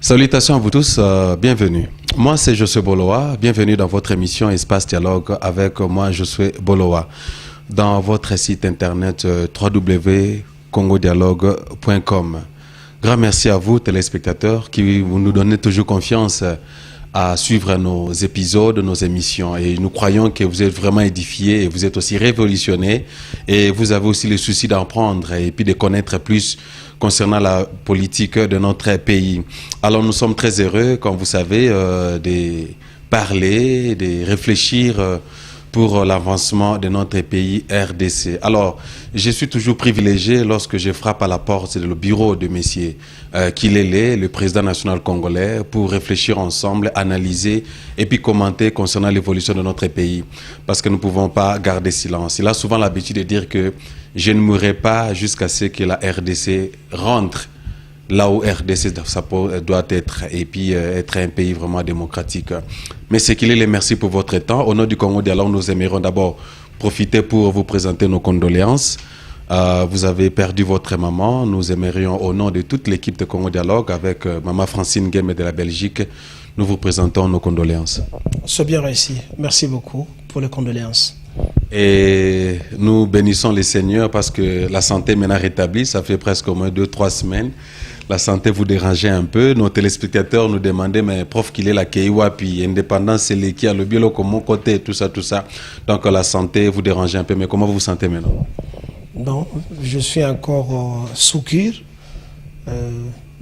Salutations à vous tous, bienvenue. Moi c'est Josué Bolowa, bienvenue dans votre émission Espace Dialogue avec moi Josué Bolowa. Dans votre site internet www.congodialogue.com. Grand merci à vous téléspectateurs qui nous donnez toujours confiance à suivre nos épisodes, nos émissions. Et nous croyons que vous êtes vraiment édifiés et vous êtes aussi révolutionnés. Et vous avez aussi le souci d'en prendre et puis de connaître plus concernant la politique de notre pays. Alors nous sommes très heureux, comme vous savez, de parler, de réfléchir pour l'avancement de notre pays RDC. Alors, je suis toujours privilégié lorsque je frappe à la porte du bureau de monsieur Kilele, le président national congolais, pour réfléchir ensemble, analyser et puis commenter concernant l'évolution de notre pays. Parce que nous ne pouvons pas garder silence. Il a souvent l'habitude de dire que je ne mourrai pas jusqu'à ce que la RDC rentre là où RDC doit être, et puis être un pays vraiment démocratique. Mais c'est qu'il est, merci pour votre temps. Au nom du Congo Dialogue, nous aimerions d'abord profiter pour vous présenter nos condoléances. Vous avez perdu votre maman. Nous aimerions, au nom de toute l'équipe de Congo Dialogue, avec Maman Francine Guémé de la Belgique, nous vous présentons nos condoléances. C'est bien réussi. Merci beaucoup pour les condoléances. Et nous bénissons les seigneurs parce que la santé est maintenant rétablie. Ça fait presque au moins 2-3 semaines. La santé vous dérangeait un peu. Nos téléspectateurs nous demandaient, mais prof, qu'il est la Keiwa, puis indépendance, c'est les qui a le biolo, comment côté, tout ça. Donc la santé vous dérangeait un peu. Mais comment vous vous sentez maintenant? Bon, je suis encore sous cure.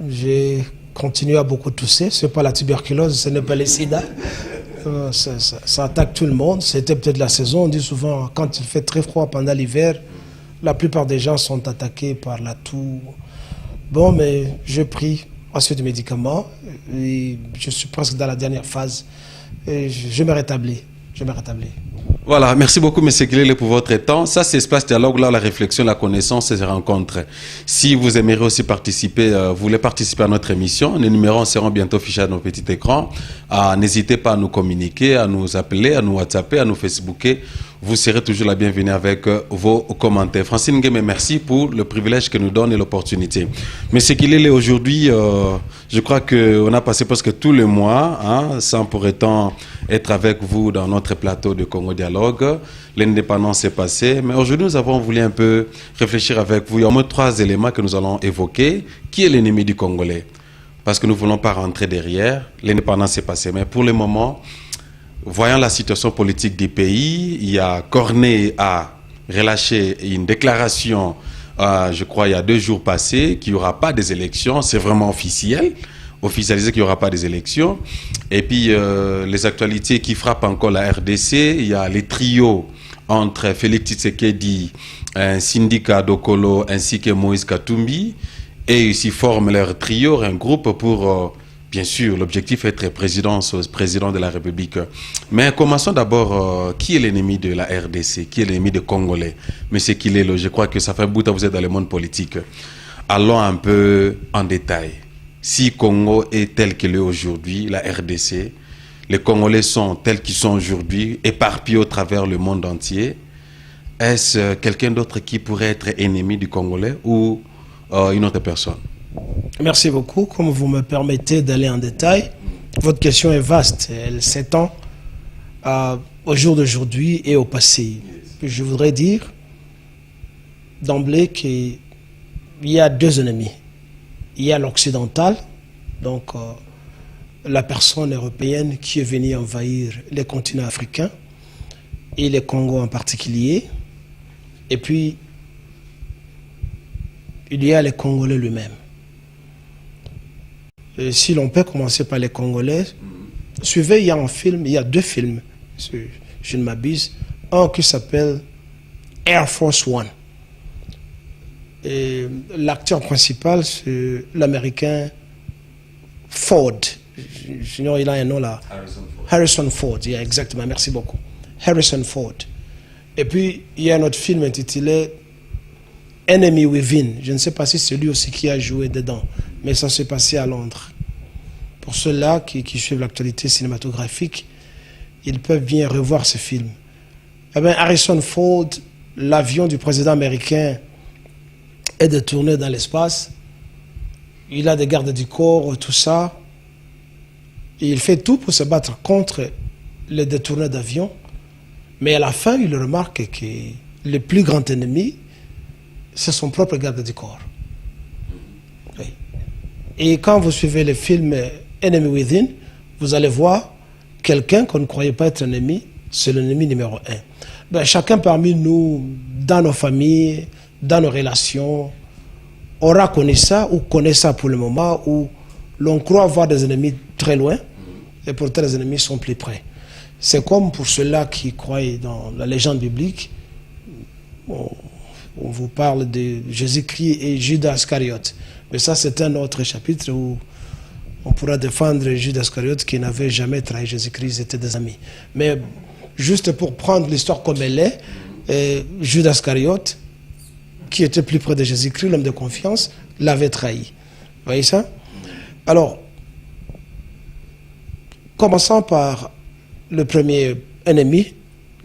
J'ai continué à beaucoup tousser. Ce n'est pas la tuberculose, ce n'est pas le sida. Ça attaque tout le monde. C'était peut-être la saison. On dit souvent, quand il fait très froid pendant l'hiver, la plupart des gens sont attaqués par la toux. Bon, mais je prie ensuite des médicaments et je suis presque dans la dernière phase. Et je me rétablis. Voilà, merci beaucoup, M. Kilele, pour votre temps. Ça, c'est Espace Dialogue, là, la réflexion, la connaissance et les rencontres. Si vous aimeriez aussi participer, vous voulez participer à notre émission, les numéros seront bientôt fichés à nos petits écrans. N'hésitez pas à nous communiquer, à nous appeler, à nous WhatsApper, à nous Facebooker. Vous serez toujours la bienvenue avec vos commentaires. Francine Guémé, merci pour le privilège que nous donne et l'opportunité. Mais ce qu'il est aujourd'hui, je crois qu'on a passé presque tout le mois, sans pour autant être avec vous dans notre plateau de Congo Dialogue. L'indépendance est passée, mais aujourd'hui nous avons voulu un peu réfléchir avec vous. Il y a au moins 3 éléments que nous allons évoquer. Qui est l'ennemi du Congolais? Parce que nous ne voulons pas rentrer derrière. L'indépendance est passée, mais pour le moment, voyant la situation politique du pays, il y a Corneille a relâché une déclaration, je crois, il y a 2 jours passés, qu'il n'y aura pas des élections. C'est vraiment officialisé qu'il n'y aura pas des élections. Et puis, les actualités qui frappent encore la RDC, il y a les trios entre Félix Tshisekedi, un syndicat d'Okolo, ainsi que Moïse Katumbi, et ici forment leur trio, un groupe pour... Bien sûr, l'objectif est d'être président de la République. Mais commençons d'abord, qui est l'ennemi de la RDC? Qui est l'ennemi des Congolais? Monsieur Kilele, je crois que ça fait un bout de temps que vous êtes dans le monde politique. Allons un peu en détail. Si Congo est tel qu'il est aujourd'hui, la RDC, les Congolais sont tels qu'ils sont aujourd'hui, éparpillés au travers le monde entier, est-ce quelqu'un d'autre qui pourrait être ennemi du Congolais ou une autre personne? Merci beaucoup. Comme vous me permettez d'aller en détail, votre question est vaste. Elle s'étend au jour d'aujourd'hui et au passé. Je voudrais dire d'emblée qu'il y a 2 ennemis. Il y a l'occidental, donc la personne européenne qui est venue envahir les continents africains et les Congos en particulier. Et puis, il y a les Congolais lui-même. Et si l'on peut commencer par les Congolais, suivez, il y a 2 films, si je ne m'abuse. Un qui s'appelle Air Force One. Et l'acteur principal, c'est l'américain Ford. Sinon, il a un nom là. Harrison Ford, yeah, exactement, merci beaucoup. Harrison Ford. Et puis, il y a un autre film intitulé Enemy Within. Je ne sais pas si c'est lui aussi qui a joué dedans, mais ça s'est passé à Londres. Pour ceux-là qui suivent l'actualité cinématographique, ils peuvent bien revoir ce film. Eh bien, Harrison Ford, l'avion du président américain est détourné dans l'espace. Il a des gardes du corps, tout ça. Et il fait tout pour se battre contre les détourneurs d'avions. Mais à la fin, il remarque que le plus grand ennemi, c'est son propre garde du corps. Oui. Et quand vous suivez le film Enemy Within, vous allez voir quelqu'un qu'on ne croyait pas être ennemi, c'est l'ennemi numéro 1. Ben, chacun parmi nous, dans nos familles, dans nos relations, aura connu ça ou connaît ça pour le moment, où l'on croit avoir des ennemis très loin et pourtant les ennemis sont plus près. C'est comme pour ceux-là qui croient dans la légende biblique. On vous parle de Jésus-Christ et Judas Iscariote. Mais ça, c'est un autre chapitre où on pourra défendre Judas Iscariote qui n'avait jamais trahi Jésus-Christ, ils étaient des amis. Mais juste pour prendre l'histoire comme elle est, Judas Iscariote, qui était plus près de Jésus-Christ, l'homme de confiance, l'avait trahi. Vous voyez ça? Alors, commençons par le premier ennemi,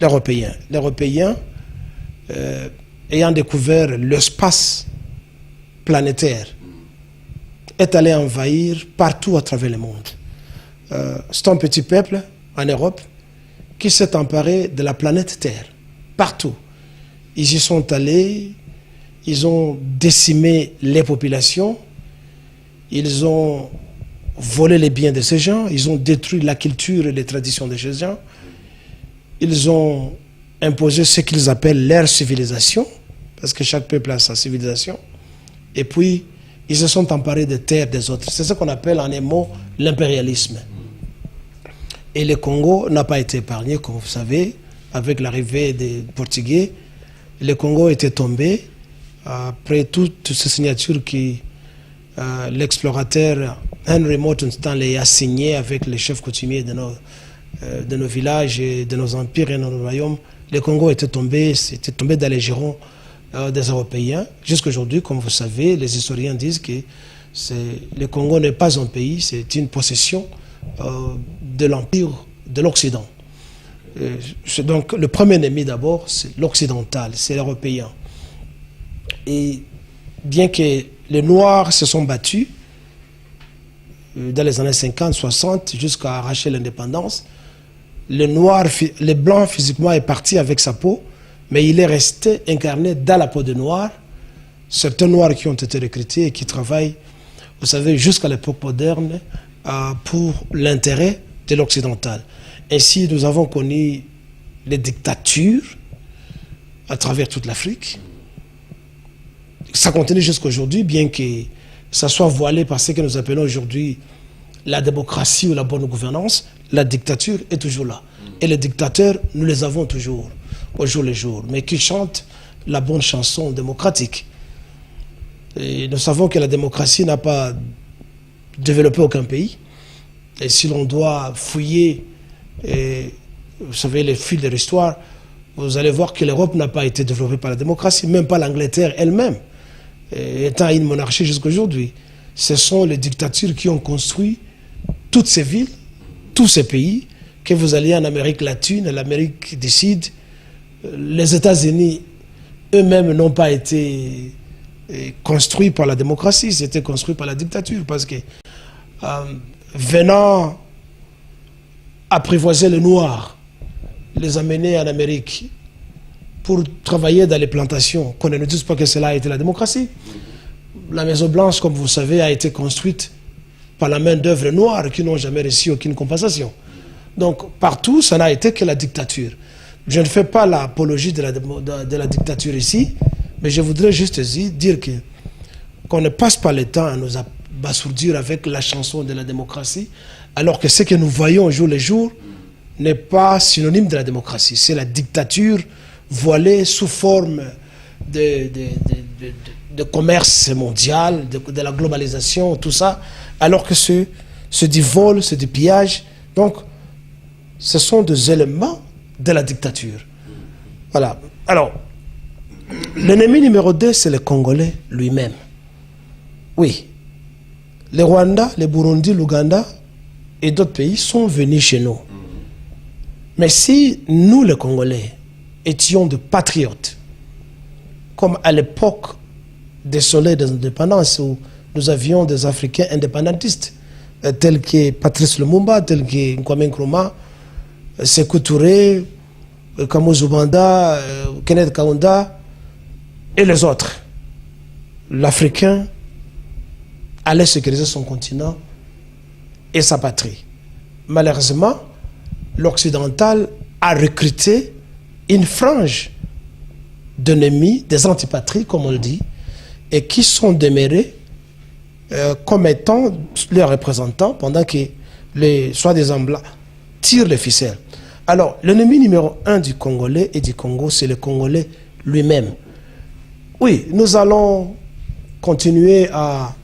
l'Européen. L'Européen, ayant découvert l'espace planétaire, est allé envahir partout à travers le monde. C'est un petit peuple en Europe qui s'est emparé de la planète Terre, partout. Ils y sont allés, ils ont décimé les populations, ils ont volé les biens de ces gens, ils ont détruit la culture et les traditions de ces gens, ils ont imposé ce qu'ils appellent leur civilisation, parce que chaque peuple a sa civilisation, et puis ils se sont emparés des terres des autres. C'est ce qu'on appelle en un mot l'impérialisme. Et le Congo n'a pas été épargné, comme vous savez, avec l'arrivée des Portugais. Le Congo était tombé après toutes ces signatures que l'explorateur Henry Morton Stanley a signées avec les chefs coutumiers de nos villages, et de nos empires et de nos royaumes. Le Congo était tombé dans les girons des Européens. Jusqu'aujourd'hui, comme vous savez, les historiens disent que le Congo n'est pas un pays, c'est une possession de l'Empire de l'Occident. Donc le premier ennemi d'abord, c'est l'occidental, c'est l'européen. Et bien que les Noirs se sont battus dans les années 50, 60, jusqu'à arracher l'indépendance, le blanc physiquement est parti avec sa peau, mais il est resté incarné dans la peau de noir. Certains noirs qui ont été recrutés et qui travaillent, vous savez, jusqu'à l'époque moderne, pour l'intérêt de l'occidental. Ainsi, nous avons connu les dictatures à travers toute l'Afrique. Ça continue jusqu'à aujourd'hui, bien que ça soit voilé par ce que nous appelons aujourd'hui la démocratie ou la bonne gouvernance, la dictature est toujours là. Et les dictateurs, nous les avons toujours, au jour le jour, mais qui chantent la bonne chanson démocratique. Et nous savons que la démocratie n'a pas développé aucun pays. Et si l'on doit fouiller, vous savez, les fils de l'histoire, vous allez voir que l'Europe n'a pas été développée par la démocratie, même pas l'Angleterre elle-même, étant une monarchie jusqu'à aujourd'hui. Ce sont les dictatures qui ont construit toutes ces villes, tous ces pays, que vous alliez en Amérique latine, l'Amérique du Sud. Les États-Unis eux-mêmes n'ont pas été construits par la démocratie, c'était construit par la dictature, parce que venant apprivoiser les Noirs, les amener en Amérique pour travailler dans les plantations, qu'on ne nous dise pas que cela a été la démocratie. La Maison Blanche, comme vous savez, a été construite par la main d'œuvre noire qui n'ont jamais reçu aucune compensation. Donc, partout, ça n'a été que la dictature. Je ne fais pas l'apologie de la dictature ici, mais je voudrais juste dire qu'on ne passe pas le temps à nous abasourdir avec la chanson de la démocratie, alors que ce que nous voyons au jour le jour n'est pas synonyme de la démocratie. C'est la dictature voilée sous forme de commerce mondial, de la globalisation, tout ça, alors que c'est du vol, c'est du pillage. Donc, ce sont des éléments de la dictature. Voilà. Alors, l'ennemi numéro 2, c'est le Congolais lui-même. Oui. Le Rwanda, le Burundi, l'Ouganda et d'autres pays sont venus chez nous. Mais si nous, les Congolais, étions de patriotes, comme à l'époque des soleils des indépendances où nous avions des Africains indépendantistes, tels que Patrice Lumumba, tels que Kwame Nkrumah, Sékou Touré, Kamuzu Banda, Kenneth Kaunda et les autres. L'Africain allait sécuriser son continent et sa patrie. Malheureusement, l'Occidental a recruté une frange d'ennemis, des antipatries, comme on le dit, et qui sont demeurés comme étant leurs représentants pendant que les soi-disant blancs tirent les ficelles. Alors, l'ennemi numéro 1 du Congolais et du Congo, c'est le Congolais lui-même. Oui, nous allons continuer à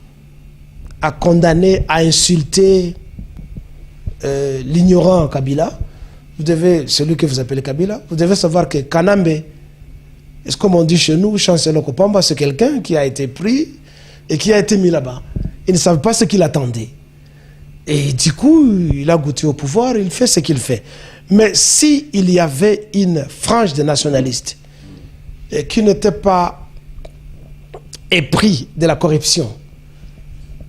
condamner, à insulter l'ignorant Kabila. Celui que vous appelez Kabila, vous devez savoir que Kanambe, est-ce comme on dit chez nous, Chancellor Kopamba, c'est quelqu'un qui a été pris et qui a été mis là-bas. Il ne savait pas ce qu'il attendait. Et du coup, il a goûté au pouvoir, il fait ce qu'il fait. Mais s'il y avait une frange de nationalistes qui n'était pas épris de la corruption,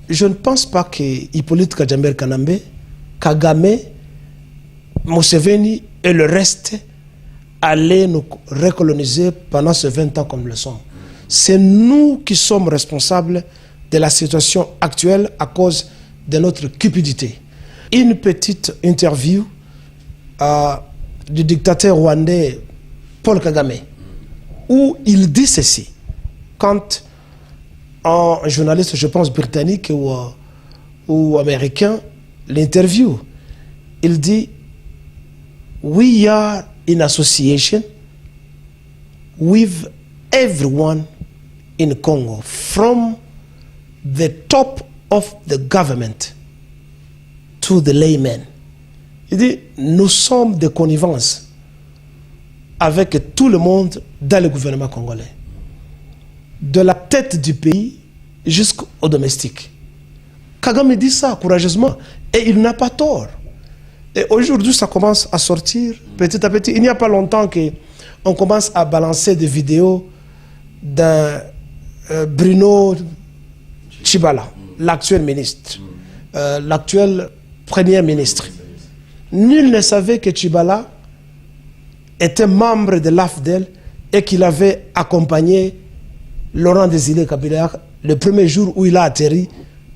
je ne pense pas que Hippolyte Kajamber Kanambe, Kagame, Museveni et le reste allaient nous recoloniser pendant ces 20 ans comme le sont. C'est nous qui sommes responsables de la situation actuelle à cause de notre cupidité. Une petite interview du dictateur rwandais Paul Kagame, où il dit ceci, quand un journaliste, je pense britannique ou américain, l'interview, il dit: "We are in association with everyone in Congo, from the top of the government to the layman." Il dit, nous sommes de connivence avec tout le monde dans le gouvernement congolais, de la tête du pays jusqu'au domestique. Kagame dit ça courageusement et il n'a pas tort. Et aujourd'hui, ça commence à sortir petit à petit. Il n'y a pas longtemps qu'on commence à balancer des vidéos d'un Bruno Tshibala, l'actuel ministre, l'actuel premier ministre. Nul ne savait que Tshibala était membre de l'AFDEL et qu'il avait accompagné Laurent Désiré Kabila le premier jour où il a atterri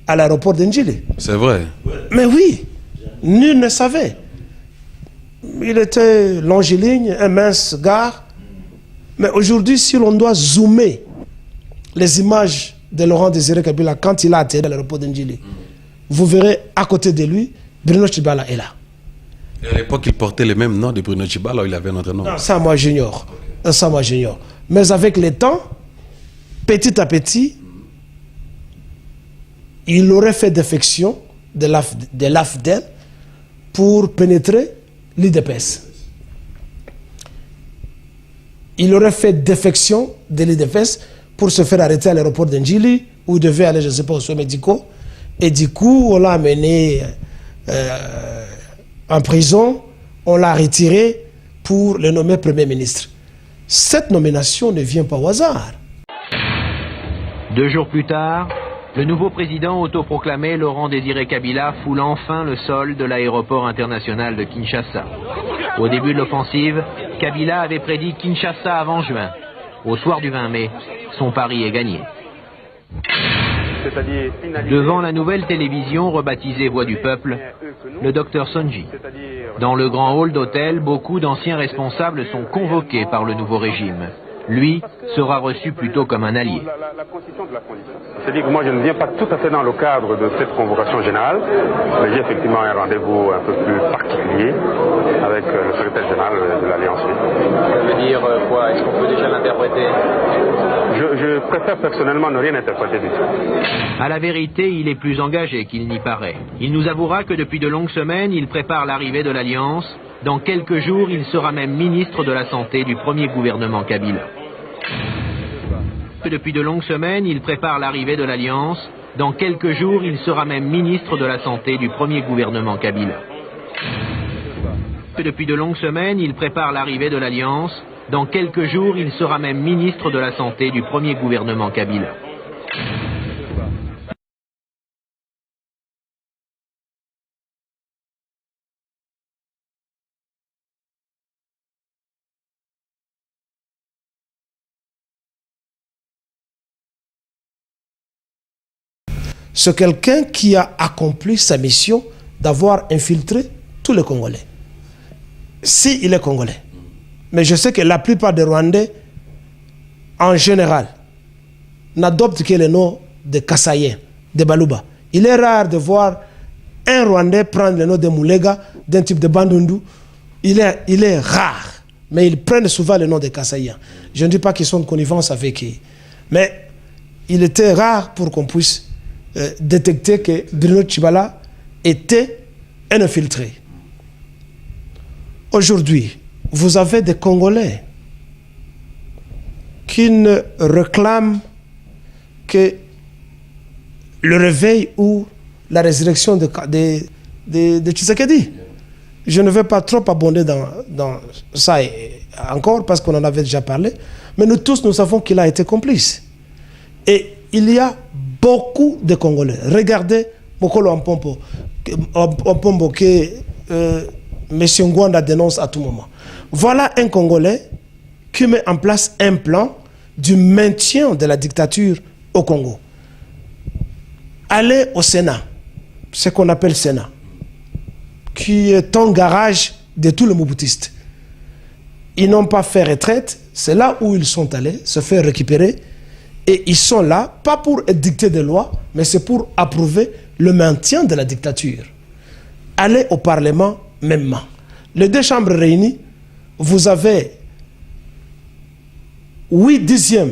à l'aéroport d'Ndjili. C'est vrai. Mais oui, nul ne savait. Il était longiligne, un mince gars. Mais aujourd'hui, si l'on doit zoomer les images de Laurent Désiré Kabila quand il a atterri à l'aéroport d'Ndjili, vous verrez à côté de lui, Bruno Tshibala est là. Et à l'époque, il portait le même nom de Bruno Tshibala, il avait notre nom. Non, ça, moi, j'ignore. Ça, moi, j'ignore. Mais avec le temps, petit à petit, il aurait fait défection de l'AFDEL pour pénétrer l'IDPS. Il aurait fait défection de l'IDPS pour se faire arrêter à l'aéroport d'Ndjili, où il devait aller, je ne sais pas, aux soins médicaux. Et du coup, on l'a amené en prison, on l'a retiré pour le nommer Premier ministre. Cette nomination ne vient pas au hasard. 2 jours plus tard, le nouveau président autoproclamé Laurent Désiré Kabila foule enfin le sol de l'aéroport international de Kinshasa. Au début de l'offensive, Kabila avait prédit Kinshasa avant juin. Au soir du 20 mai, son pari est gagné. Devant la nouvelle télévision rebaptisée Voix du Peuple, le docteur Sonji. Dans le grand hall d'hôtel, beaucoup d'anciens responsables sont convoqués par le nouveau régime. Lui sera reçu plutôt comme un allié. C'est-à-dire que moi je ne viens pas tout à fait dans le cadre de cette convocation générale, mais j'ai effectivement un rendez-vous un peu plus particulier avec le secrétaire général de l'Alliance. Ça veut dire quoi? Est-ce qu'on peut déjà l'interpréter? Je préfère personnellement ne rien interpréter du tout. À la vérité, il est plus engagé qu'il n'y paraît. Il nous avouera que depuis de longues semaines, il prépare l'arrivée de l'Alliance. Dans quelques jours, il sera même ministre de la Santé du premier gouvernement Kabila. Depuis de longues semaines, il prépare l'arrivée de l'Alliance. Dans quelques jours, il sera même ministre de la Santé du premier gouvernement Kabila. Depuis de longues semaines, il prépare l'arrivée de l'Alliance. Dans quelques jours, il sera même ministre de la Santé du premier gouvernement Kabila. c'est quelqu'un qui a accompli sa mission d'avoir infiltré tous les Congolais. Si il est Congolais. Mais je sais que la plupart des Rwandais, en général, n'adoptent que le nom de Kassaïen, de Baluba. Il est rare de voir un Rwandais prendre le nom de Moulega, d'un type de Bandundu. Il est rare. Mais ils prennent souvent le nom de Kassaïen. Je ne dis pas qu'ils sont en connivence avec eux. Mais il était rare pour qu'on puisse détecter que Bruno Tshibala était un infiltré. Aujourd'hui, vous avez des Congolais qui ne réclament que le réveil ou la résurrection de Tshisekedi. Je ne vais pas trop abonder dans ça encore parce qu'on en avait déjà parlé, mais nous tous, nous savons qu'il a été complice. Et il y a beaucoup de Congolais. Regardez Mokolo Mpombo que M. Ngwanda dénonce à tout moment. Voilà un Congolais qui met en place un plan du maintien de la dictature au Congo. Allez au Sénat, ce qu'on appelle Sénat, qui est un garage de tous les Mobutistes. Ils n'ont pas fait retraite, c'est là où ils sont allés se faire récupérer. Et ils sont là, pas pour édicter des lois, mais c'est pour approuver le maintien de la dictature. Allez au Parlement mêmement. Les deux chambres réunies, vous avez 8/10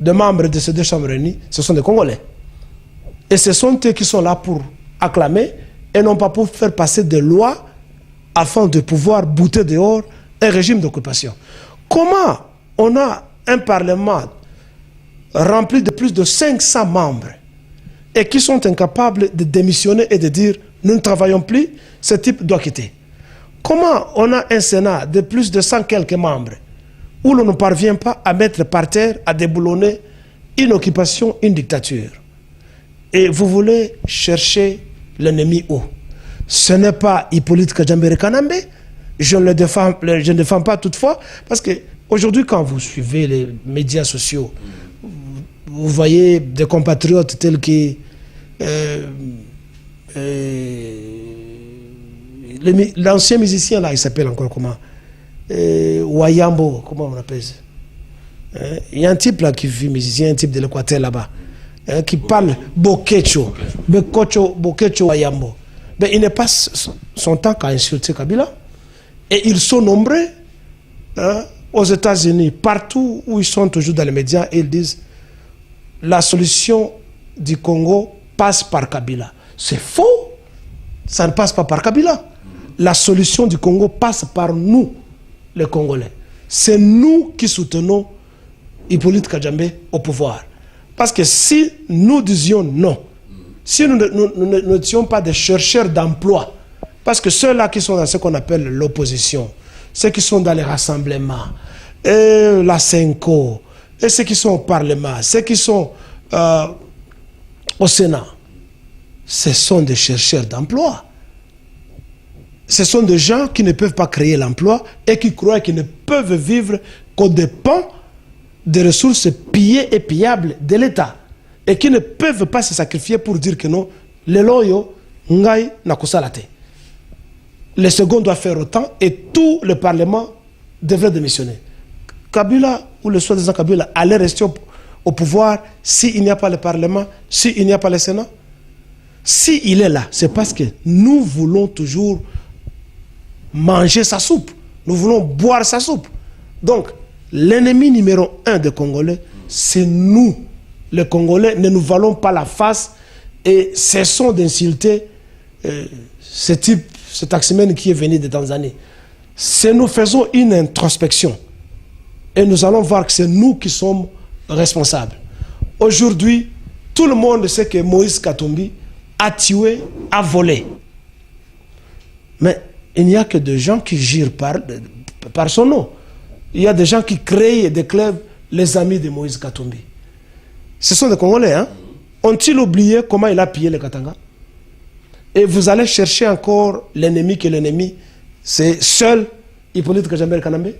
de membres de ces deux chambres réunies, ce sont des Congolais. Et ce sont eux qui sont là pour acclamer et non pas pour faire passer des lois afin de pouvoir bouter dehors un régime d'occupation. Comment on a un Parlement rempli de plus de 500 membres et qui sont incapables de démissionner et de dire nous ne travaillons plus, ce type doit quitter? Comment on a un Sénat de plus de 100 quelques membres où l'on ne parvient pas à mettre par terre, à déboulonner une occupation, une dictature? Et vous voulez chercher l'ennemi où? Ce n'est pas Hippolyte Kajambere Kanambe. Je ne le défends pas toutefois, parce que aujourd'hui, quand vous suivez les médias sociaux, vous voyez des compatriotes tels que l'ancien musicien là, il s'appelle encore comment, Wayambo, comment on appelle ça? Il y a un type là qui vit musicien, un type de l'Équateur là-bas, qui parle Bokecho Wayambo. Mais il ne passe son temps qu'à insulter Kabila. Et ils sont nombreux aux États-Unis, partout où ils sont toujours dans les médias, ils disent la solution du Congo passe par Kabila. C'est faux. Ça ne passe pas par Kabila. La solution du Congo passe par nous, les Congolais. C'est nous qui soutenons Hippolyte Kajambé au pouvoir. Parce que si nous disions non, si nous n'étions pas des chercheurs d'emploi, parce que ceux-là qui sont dans ce qu'on appelle l'opposition, ceux qui sont dans les rassemblements, et la CENCO, et ceux qui sont au Parlement, ceux qui sont au Sénat, ce sont des chercheurs d'emploi. Ce sont des gens qui ne peuvent pas créer l'emploi et qui croient qu'ils ne peuvent vivre qu'au dépens des ressources pillées et pillables de l'État. Et qui ne peuvent pas se sacrifier pour dire que non, les loyaux, ngai na kusalate. Le second doit faire autant et tout le Parlement devrait démissionner. Kabila, ou le soi-disant Kabila, allait rester au pouvoir s'il n'y a pas le Parlement, s'il n'y a pas le Sénat. S'il est là, c'est parce que nous voulons toujours manger sa soupe. Nous voulons boire sa soupe. Donc, l'ennemi numéro 1 des Congolais, c'est nous. Les Congolais ne nous valons pas la face et cessons d'insulter ce type, ce taximène qui est venu de Tanzanie. Si nous faisons une introspection et nous allons voir que c'est nous qui sommes responsables. Aujourd'hui, tout le monde sait que Moïse Katumbi a tué, a volé. Mais il n'y a que des gens qui girent par son nom. Il y a des gens qui créent et déclarent les amis de Moïse Katumbi. Ce sont des Congolais, hein? Ont-ils oublié comment il a pillé les Katanga? Et vous allez chercher encore l'ennemi, que l'ennemi, c'est seul Hippolyte Kajambere Kanambe?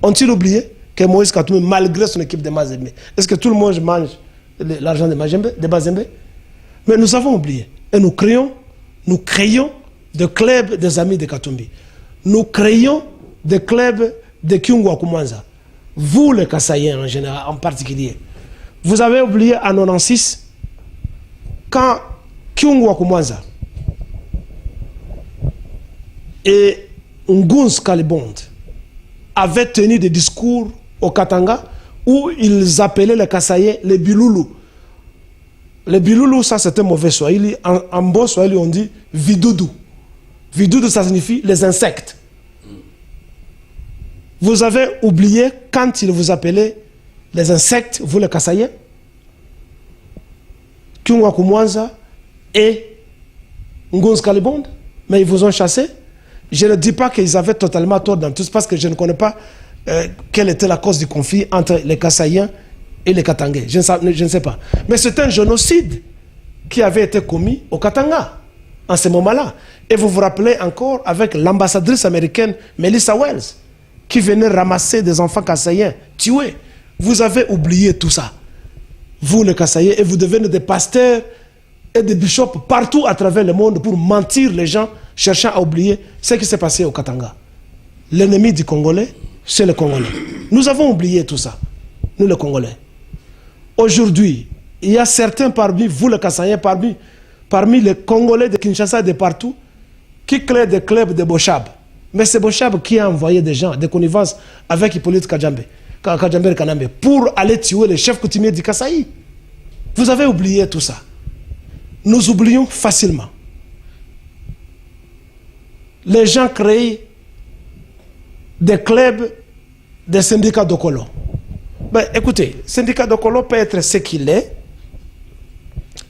Ont-ils oublié que Moïse Katumbi, malgré son équipe de Mazembe, est-ce que tout le monde mange l'argent de Mazembe? Mais nous avons oublié. Et nous créons des clubs des amis de Katumbi. Nous créons des clubs de Kyungwa Kumwanza. Vous, les Kassaïens en général, en particulier. Vous avez oublié en 96, quand Kyungwa Kumwanza et Nguns Kalibond avaient tenu des discours au Katanga où ils appelaient les Kassaïens les Biloulou. Les Biloulou, ça c'était mauvais Swahili. En bon Swahili, on dit Vidoudou. Vidoudou, ça signifie les insectes. Vous avez oublié quand ils vous appelaient les insectes, vous les Kassaïens, Kyungwa Kumwanza et Nguns Kalibond, mais ils vous ont chassé. Je ne dis pas qu'ils avaient totalement tort dans tout ça, parce que je ne connais pas quelle était la cause du conflit entre les Kassaïens et les Katangais. Je ne sais pas. Mais c'est un génocide qui avait été commis au Katanga en ce moment-là. Et vous vous rappelez encore avec l'ambassadrice américaine Melissa Wells, qui venait ramasser des enfants kassaïens, tués. Vous avez oublié tout ça. Vous, les Kassaïens, et vous devenez des pasteurs et des bishops partout à travers le monde pour mentir les gens, cherchant à oublier ce qui s'est passé au Katanga. L'ennemi du Congolais, c'est le Congolais. Nous avons oublié tout ça, nous les Congolais. Aujourd'hui, il y a certains parmi vous, les Kassaïens, parmi les Congolais de Kinshasa et de partout, qui créent des clubs de Bochab. Mais c'est Bochab qui a envoyé des gens, des connivences avec Hippolyte Kajambe Kanambe pour aller tuer les chefs coutumiers du Kasaï. Vous avez oublié tout ça. Nous oublions facilement. Les gens créent des clubs, des syndicats d'Okolo. Ben, écoutez, le syndicat d'Okolo peut être ce qu'il est,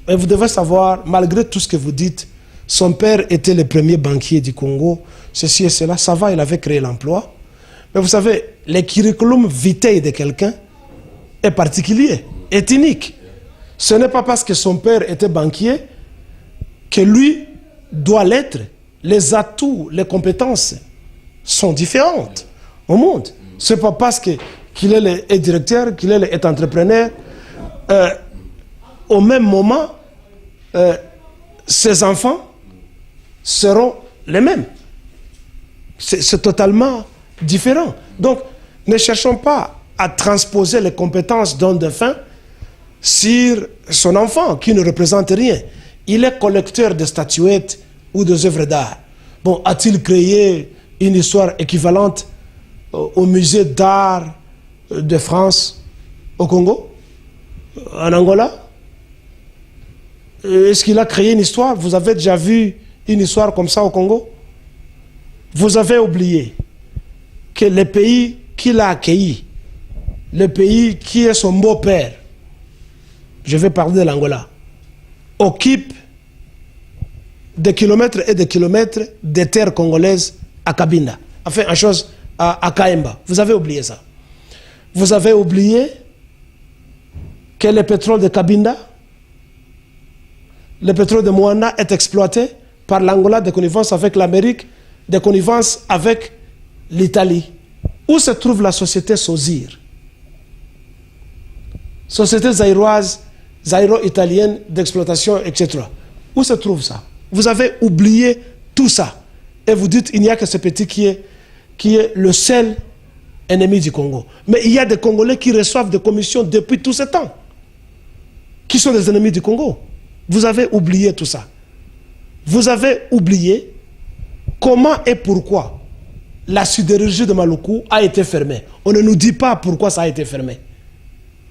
mais vous devez savoir, malgré tout ce que vous dites, son père était le premier banquier du Congo, ceci et cela, ça va, il avait créé l'emploi. Mais vous savez, le curriculum vitae de quelqu'un est particulier, est unique. Ce n'est pas parce que son père était banquier que lui doit l'être. Les atouts, les compétences sont différentes au monde. Ce n'est pas parce qu'il est le directeur, qu'il est le entrepreneur. Au même moment, ses enfants seront les mêmes. C'est totalement différent. Donc, ne cherchons pas à transposer les compétences d'un défunt sur son enfant qui ne représente rien. Il est collecteur de statuettes ou des œuvres d'art. Bon, a-t-il créé une histoire équivalente au musée d'art de France au Congo, en Angola? Est-ce qu'il a créé une histoire? Vous avez déjà vu une histoire comme ça au Congo? Vous avez oublié que le pays qui l'a accueilli, le pays qui est son beau-père, je vais parler de l'Angola, occupe des kilomètres et des kilomètres de terres congolaises à Cabinda. Enfin, en chose à Kaemba. Vous avez oublié ça. Vous avez oublié que le pétrole de Cabinda, le pétrole de Moana est exploité par l'Angola de connivence avec l'Amérique, de connivence avec l'Italie. Où se trouve la société Sozir? Société zaïroise, zaïro-italienne d'exploitation, etc. Où se trouve ça? Vous avez oublié tout ça. Et vous dites qu'il n'y a que ce petit qui est le seul ennemi du Congo. Mais il y a des Congolais qui reçoivent des commissions depuis tout ce temps, qui sont des ennemis du Congo. Vous avez oublié tout ça. Vous avez oublié comment et pourquoi la sidérurgie de Maluku a été fermée. On ne nous dit pas pourquoi ça a été fermé.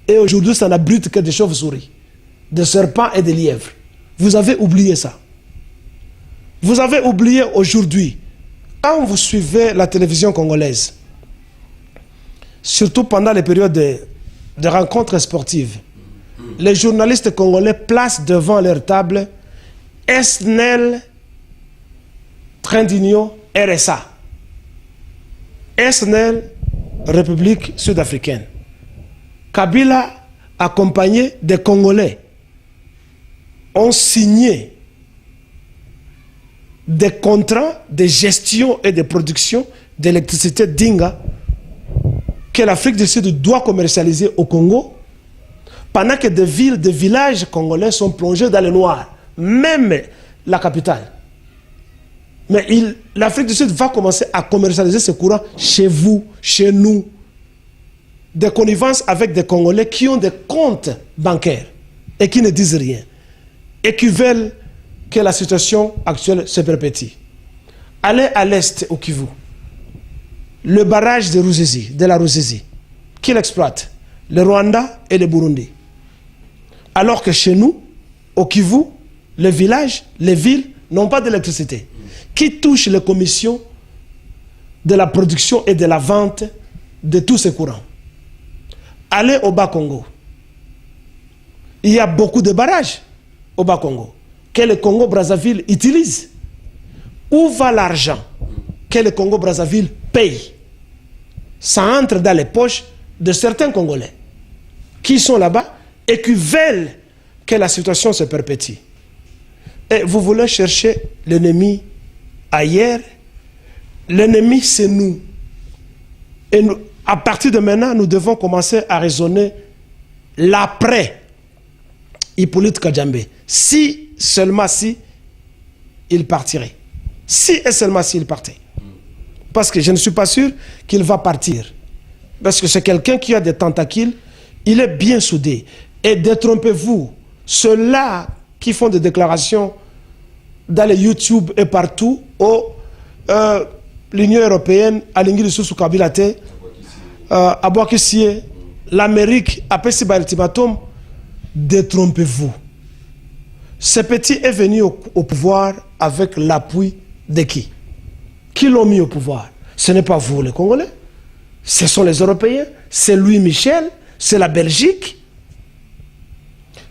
Et aujourd'hui, ça n'abrite que des chauves-souris, des serpents et des lièvres. Vous avez oublié ça. Vous avez oublié aujourd'hui, quand vous suivez la télévision congolaise, surtout pendant les périodes de rencontres sportives, les journalistes congolais placent devant leur table SNEL, Train d'Union, RSA. SNEL, République sud-africaine. Kabila, accompagné des Congolais, ont signé des contrats de gestion et de production d'électricité d'Inga que l'Afrique du Sud doit commercialiser au Congo, pendant que des villes, des villages congolais sont plongés dans le noir. même la capitale. Mais l'Afrique du Sud va commencer à commercialiser ce courant chez vous, chez nous. Des connivences avec des Congolais qui ont des comptes bancaires et qui ne disent rien. Et qui veulent que la situation actuelle se perpétue. Allez à l'est au Kivu. Le barrage de la Ruzizi, qui l'exploite, le Rwanda et le Burundi. Alors que chez nous, au Kivu, les villages, les villes n'ont pas d'électricité. Qui touche les commissions de la production et de la vente de tous ces courants? Allez au Bas-Congo. Il y a beaucoup de barrages au Bas-Congo que le Congo-Brazzaville utilise. Où va l'argent que le Congo-Brazzaville paye? Ça entre dans les poches de certains Congolais qui sont là-bas et qui veulent que la situation se perpétue. Et vous voulez chercher l'ennemi ailleurs? L'ennemi, c'est nous. Et nous, à partir de maintenant, nous devons commencer à raisonner l'après Hippolyte Kajambe. Si, seulement si, il partirait. Si et seulement s'il partait. Parce que je ne suis pas sûr qu'il va partir. Parce que c'est quelqu'un qui a des tentacules, il est bien soudé. Et détrompez-vous, ceux-là qui font des déclarations dans les YouTube et partout, l'Union européenne, à l'Ingrid Soussou Kabilate, à Boakissie, l'Amérique, à Pessiba ultimatum, détrompez-vous. Ce petit est venu au pouvoir avec l'appui de qui? Qui l'ont mis au pouvoir? Ce n'est pas vous les Congolais, ce sont les Européens, c'est Louis Michel, c'est la Belgique.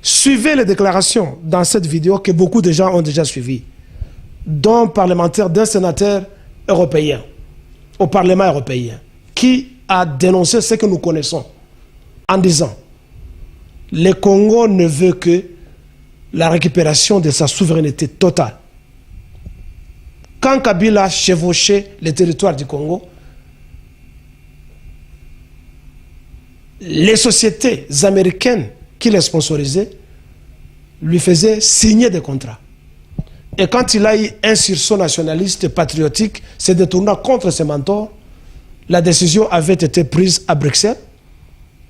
Suivez les déclarations dans cette vidéo que beaucoup de gens ont déjà suivies, d'un parlementaire, d'un sénateur européen, au Parlement européen, qui a dénoncé ce que nous connaissons, en disant: le Congo ne veut que la récupération de sa souveraineté totale. Quand Kabila chevauchait le territoire du Congo, les sociétés américaines qui les sponsorisaient lui faisaient signer des contrats. Et quand il a eu un sursaut nationaliste patriotique se détournant contre ses mentors, la décision avait été prise à Bruxelles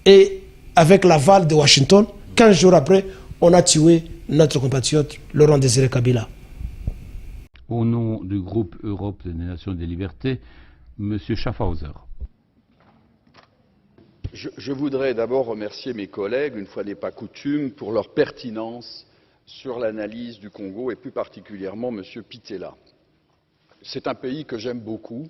et avec l'aval de Washington, 15 jours après, on a tué notre compatriote Laurent Désiré Kabila. Au nom du groupe Europe des Nations et des Libertés, M. Schaffhauser. Je voudrais d'abord remercier mes collègues, une fois n'est pas coutume, pour leur pertinence sur l'analyse du Congo et plus particulièrement M. Pitella. C'est un pays que j'aime beaucoup.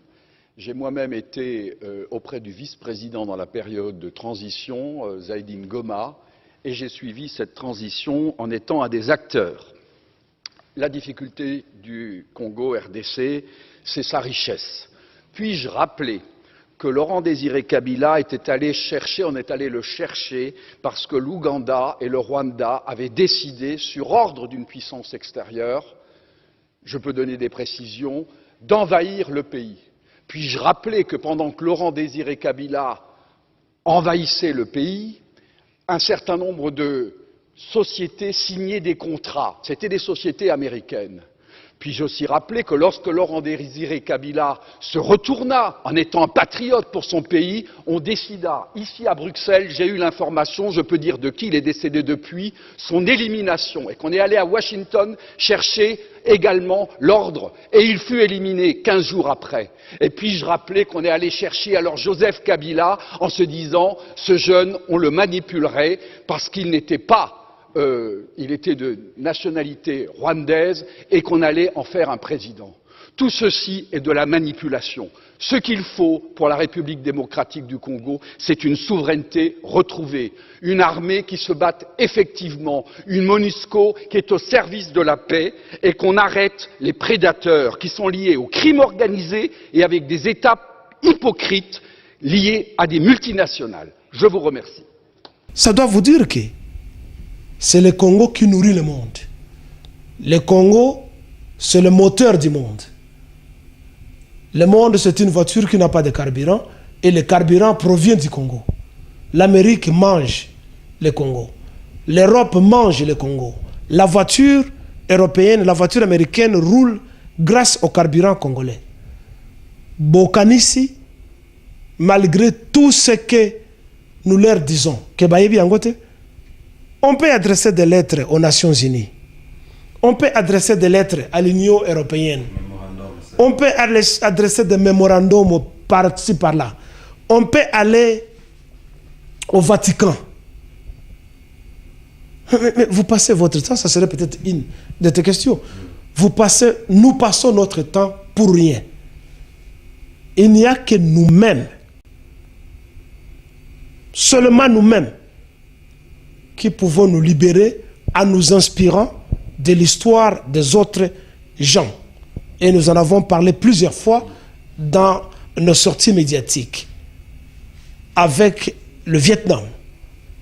J'ai moi-même été auprès du vice-président dans la période de transition, Zaïdine Goma, et j'ai suivi cette transition en étant un des acteurs. La difficulté du Congo RDC, c'est sa richesse. Puis-je rappeler que Laurent Désiré Kabila était allé chercher, on est allé le chercher parce que l'Ouganda et le Rwanda avaient décidé, sur ordre d'une puissance extérieure, je peux donner des précisions, d'envahir le pays. Puis-je rappeler que pendant que Laurent Désiré Kabila envahissait le pays, un certain nombre de sociétés signaient des contrats. C'était des sociétés américaines. Puis-je aussi rappeler que lorsque Laurent Désiré Kabila se retourna en étant un patriote pour son pays, on décida, ici à Bruxelles, j'ai eu l'information, je peux dire de qui il est décédé depuis, son élimination, et qu'on est allé à Washington chercher également l'ordre, et il fut éliminé 15 jours après. Et puis-je rappeler qu'on est allé chercher alors Joseph Kabila en se disant, ce jeune, on le manipulerait parce qu'il n'était pas il était de nationalité rwandaise et qu'on allait en faire un président. Tout ceci est de la manipulation. Ce qu'il faut pour la République démocratique du Congo, c'est une souveraineté retrouvée, une armée qui se batte effectivement, une MONUSCO qui est au service de la paix et qu'on arrête les prédateurs qui sont liés au crime organisé et avec des États hypocrites liés à des multinationales. Je vous remercie. Ça doit vous dire que c'est le Congo qui nourrit le monde. Le Congo, c'est le moteur du monde. Le monde, c'est une voiture qui n'a pas de carburant et le carburant provient du Congo. L'Amérique mange le Congo. L'Europe mange le Congo. La voiture européenne, la voiture américaine roule grâce au carburant congolais. Bokanisi, malgré tout ce que nous leur disons, on peut adresser des lettres aux Nations Unies. On peut adresser des lettres à l'Union européenne. On peut adresser des mémorandums par-ci, par-là. On peut aller au Vatican. Mais vous passez votre temps, ça serait peut-être une de tes questions. Nous passons notre temps pour rien. Il n'y a que nous-mêmes, seulement nous-mêmes, qui pouvons nous libérer en nous inspirant de l'histoire des autres gens. Et nous en avons parlé plusieurs fois dans nos sorties médiatiques. Avec le Vietnam,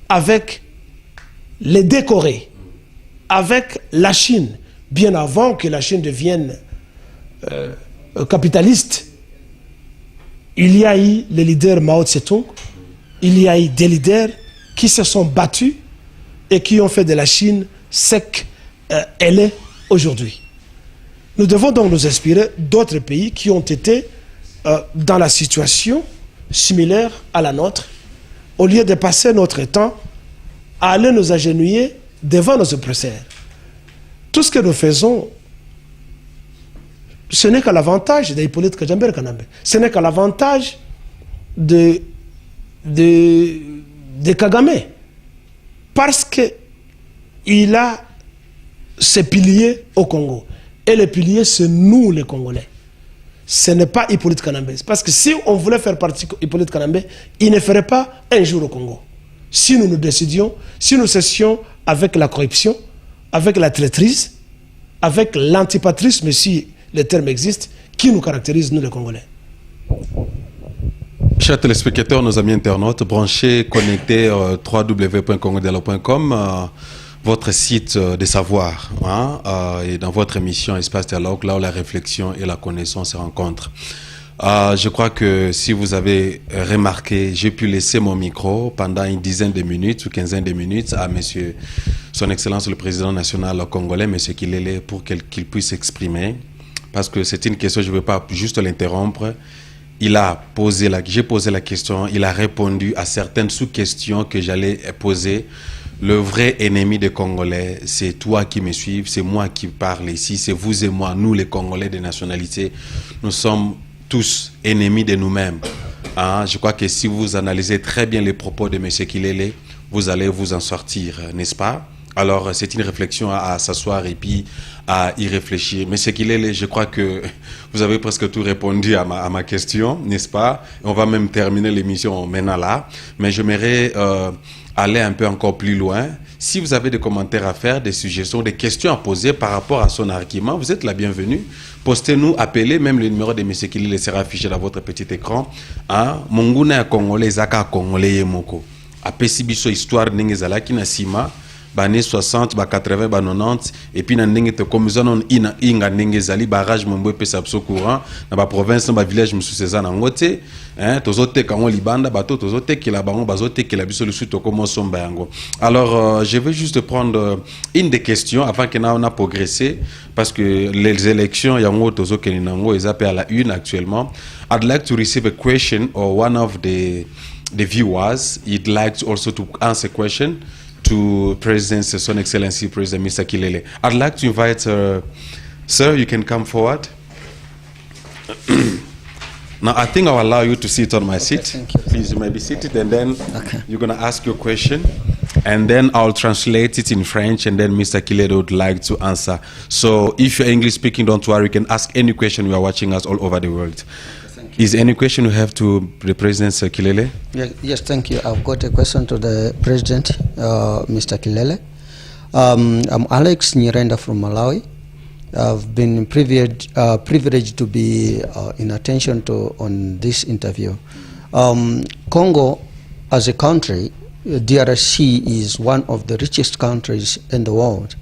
avec les décorés, avec la Chine, bien avant que la Chine devienne capitaliste. Il y a eu le leader Mao Tse-tung, il y a eu des leaders qui se sont battus et qui ont fait de la Chine ce qu'elle est aujourd'hui. Nous devons donc nous inspirer d'autres pays qui ont été dans la situation similaire à la nôtre, au lieu de passer notre temps à aller nous agenouiller devant nos oppresseurs. Tout ce que nous faisons, ce n'est qu'à l'avantage d'Hippolyte Kajamber Kanambe. Ce n'est qu'à l'avantage de Kagame. Parce qu'il a ses piliers au Congo. Et les piliers, c'est nous les Congolais. Ce n'est pas Hippolyte Kanambe. Parce que si on voulait faire partie d'Hippolyte Kanambe, il ne ferait pas un jour au Congo. Si nous nous décidions, si nous cessions avec la corruption, avec la traîtrise, avec l'antipatrisme, si le terme existe, qui nous caractérise, nous les Congolais. Chers téléspectateurs, nos amis internautes, branchez, connectés www.congodialogue.com, votre site de savoir, et dans votre émission Espace Dialogue, là où la réflexion et la connaissance se rencontrent. Je crois que si vous avez remarqué, j'ai pu laisser mon micro pendant une dizaine de minutes ou quinzaine de minutes à monsieur, son Excellence le Président national congolais, monsieur Kilele, pour qu'il puisse s'exprimer. Parce que c'est une question, je ne veux pas juste l'interrompre. J'ai posé la question, il a répondu à certaines sous-questions que j'allais poser. Le vrai ennemi des Congolais, c'est toi qui me suives, c'est moi qui parle ici, c'est vous et moi, nous les Congolais de nationalité. Nous sommes tous ennemis de nous-mêmes. Je crois que si vous analysez très bien les propos de M. Kilele, vous allez vous en sortir, n'est-ce pas? Alors, c'est une réflexion à s'asseoir et puis à y réfléchir. Mais ce qu'il est, je crois que vous avez presque tout répondu à ma question, n'est-ce pas? On va même terminer l'émission maintenant là. Mais j'aimerais aller un peu encore plus loin. Si vous avez des commentaires à faire, des suggestions, des questions à poser par rapport à son argument, vous êtes la bienvenue. Postez-nous, appelez, même le numéro de M. Kilele sera affiché dans votre petit écran. Monguna Congolais, Zaka Congolais Moko. Apesi biso histoire n'engezalaki na sima. Bané 60, 80, 90, et puis dans ndenge te komisano inga ndenge zali barrage mombo pesa biso courant na ba province na ba village musu sezana ngote tozote kango libanda bato tozote kila bango bazote kila biso lusu to komo somba yango. Alors je vais juste prendre une des questions avant que on a progressé parce que les élections yango tozokeni nango ezape à la une actuellement. I'd like to receive a question or one of the viewers he'd like also to answer a question to President, Son Excellency President Mr. Kilele. I'd like to invite, sir, you can come forward. Now, I think I'll allow you to sit on my seat. Thank you. Please, you may be seated, and then you're going to ask your question, and then I'll translate it in French, and then Mr. Kilele would like to answer. So if you're English speaking, don't worry, you can ask any question. You are watching us all over the world. Is there any question you have to the President, Sir Kilele? Yes, thank you. I've got a question to the President, Mr. Kilele. I'm Alex Nyirenda from Malawi. I've been privileged to be in attention on this interview. Congo, as a country, DRC is one of the richest countries in the world.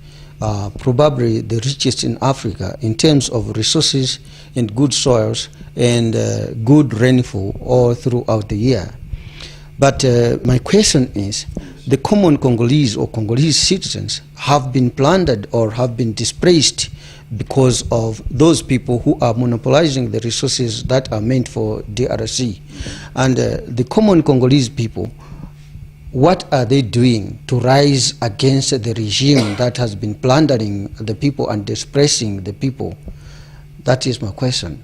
Probably the richest in Africa in terms of resources and good soils and good rainfall all throughout the year. But my question is, the common Congolese or Congolese citizens have been plundered or have been displaced because of those people who are monopolizing the resources that are meant for DRC. And the common Congolese people, what are they doing to rise against the regime that has been plundering the people and displacing the people? That is my question.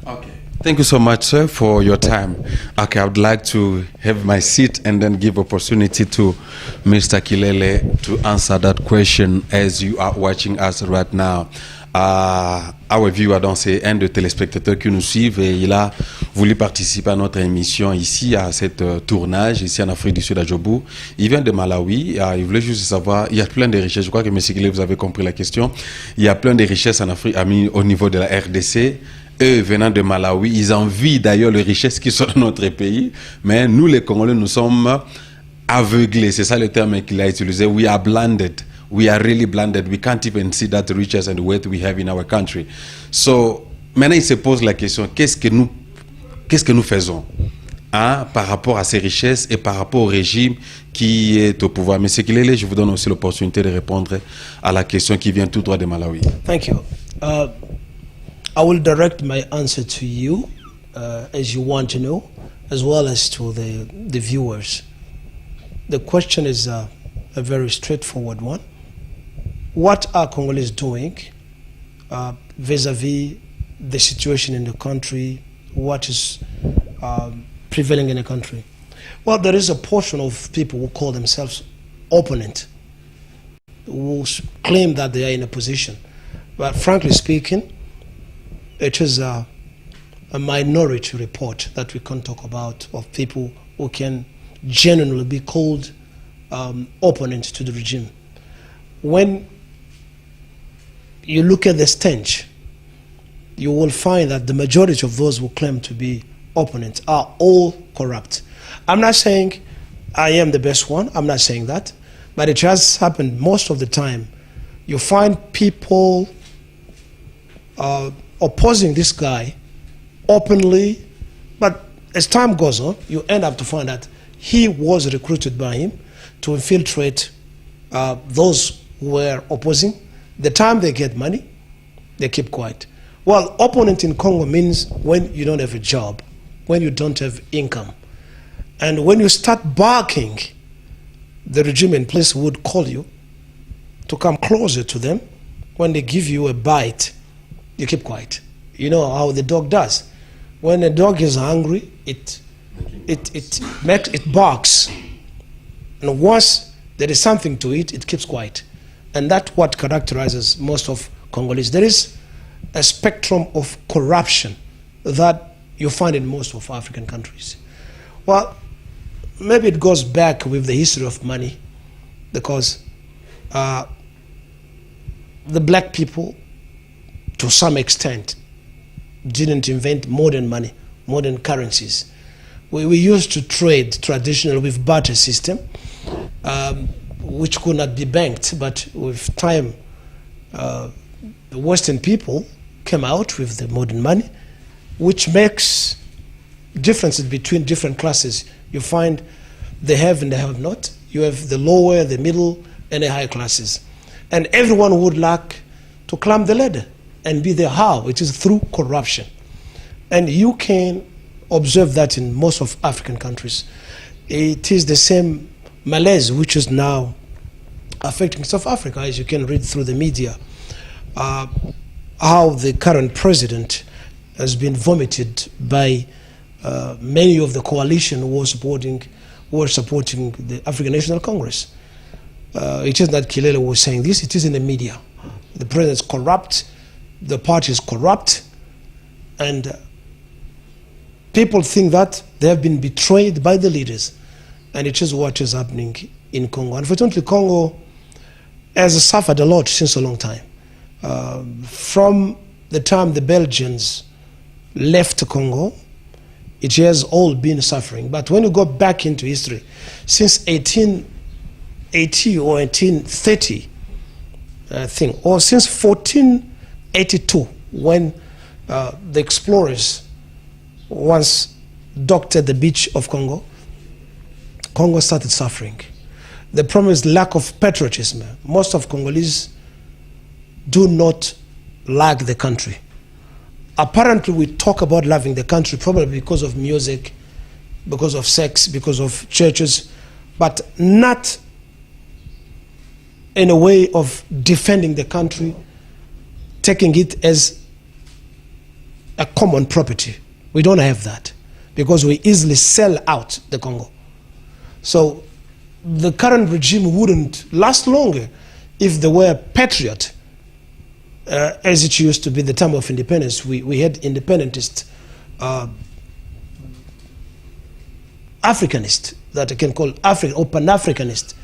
Okay. Thank you so much, sir, for your time. Okay, I would like to have my seat and then give opportunity to Mr. Kilele to answer that question as you are watching us right now. Our viewer, donc c'est un des téléspectateurs qui nous suivent et il a voulu participer à notre émission ici, à cette tournage, ici en Afrique du Sud, à Djobou. Il vient de Malawi, il voulait juste savoir, il y a plein de richesses, je crois que M. Kilele, vous avez compris la question, il y a plein de richesses en Afrique, au niveau de la RDC. Eux, venant de Malawi, ils envient d'ailleurs les richesses qui sont dans notre pays, mais nous les Congolais, nous sommes aveuglés, c'est ça le terme qu'il a utilisé, we are blinded. We are really blinded. We can't even see that riches and wealth we have in our country. So, maintenant, il se pose la question, qu'est-ce que nous faisons par rapport à ces richesses et par rapport au régime qui est au pouvoir? Monsieur Kilele, je vous donne aussi l'opportunité de répondre à la question qui vient tout droit de Malawi. Thank you. I will direct my answer to you, as you want to know, as well as to the viewers. The question is a very straightforward one. What are Congolese doing vis-a-vis the situation in the country? What is prevailing in the country? Well, there is a portion of people who call themselves opponent, who claim that they are in a position. But frankly speaking, it is a minority report that we can talk about of people who can genuinely be called opponent to the regime. When you look at the stench, you will find that the majority of those who claim to be opponents are all corrupt. I'm not saying I am the best one, I'm not saying that, but it has happened most of the time. You find people opposing this guy openly, but as time goes on, you end up to find that he was recruited by him to infiltrate those who were opposing. The time they get money, they keep quiet. Well, opponent in Congo means when you don't have a job, when you don't have income. And when you start barking, the regime in place would call you to come closer to them. When they give you a bite, you keep quiet. You know how the dog does. When a dog is hungry, it barks. And once there is something to eat, it keeps quiet. And that's what characterizes most of Congolese. There is a spectrum of corruption that you find in most of African countries. Well, maybe it goes back with the history of money, because the black people, to some extent, didn't invent modern money, modern currencies. We used to trade traditionally with barter system, which could not be banked, but with time, the Western people came out with the modern money, which makes differences between different classes. You find the have and the have not. You have the lower, the middle, and the high classes. And everyone would like to climb the ladder and be there. How? It is through corruption. And you can observe that in most of African countries. It is the same malaise which is now affecting South Africa, as you can read through the media, how the current president has been vomited by many of the coalition who were supporting the African National Congress. It is not Kilele was saying this, it is in the media. The president is corrupt, the party is corrupt, and people think that they have been betrayed by the leaders, and it is what is happening in Congo. Unfortunately, Congo has suffered a lot since a long time. From the time the Belgians left Congo, it has all been suffering. But when you go back into history, since 1880 or 1830, I think, or since 1482, when the explorers once docked at the beach of Congo, Congo started suffering. The problem is lack of patriotism. Most of Congolese do not like the country. Apparently, we talk about loving the country probably because of music, because of sex, because of churches, but not in a way of defending the country, taking it as a common property. We don't have that because we easily sell out the Congo. So the current regime wouldn't last longer if they were patriot, as it used to be the time of independence. We had independentist, Africanist, that I can call African or Pan-Africanist,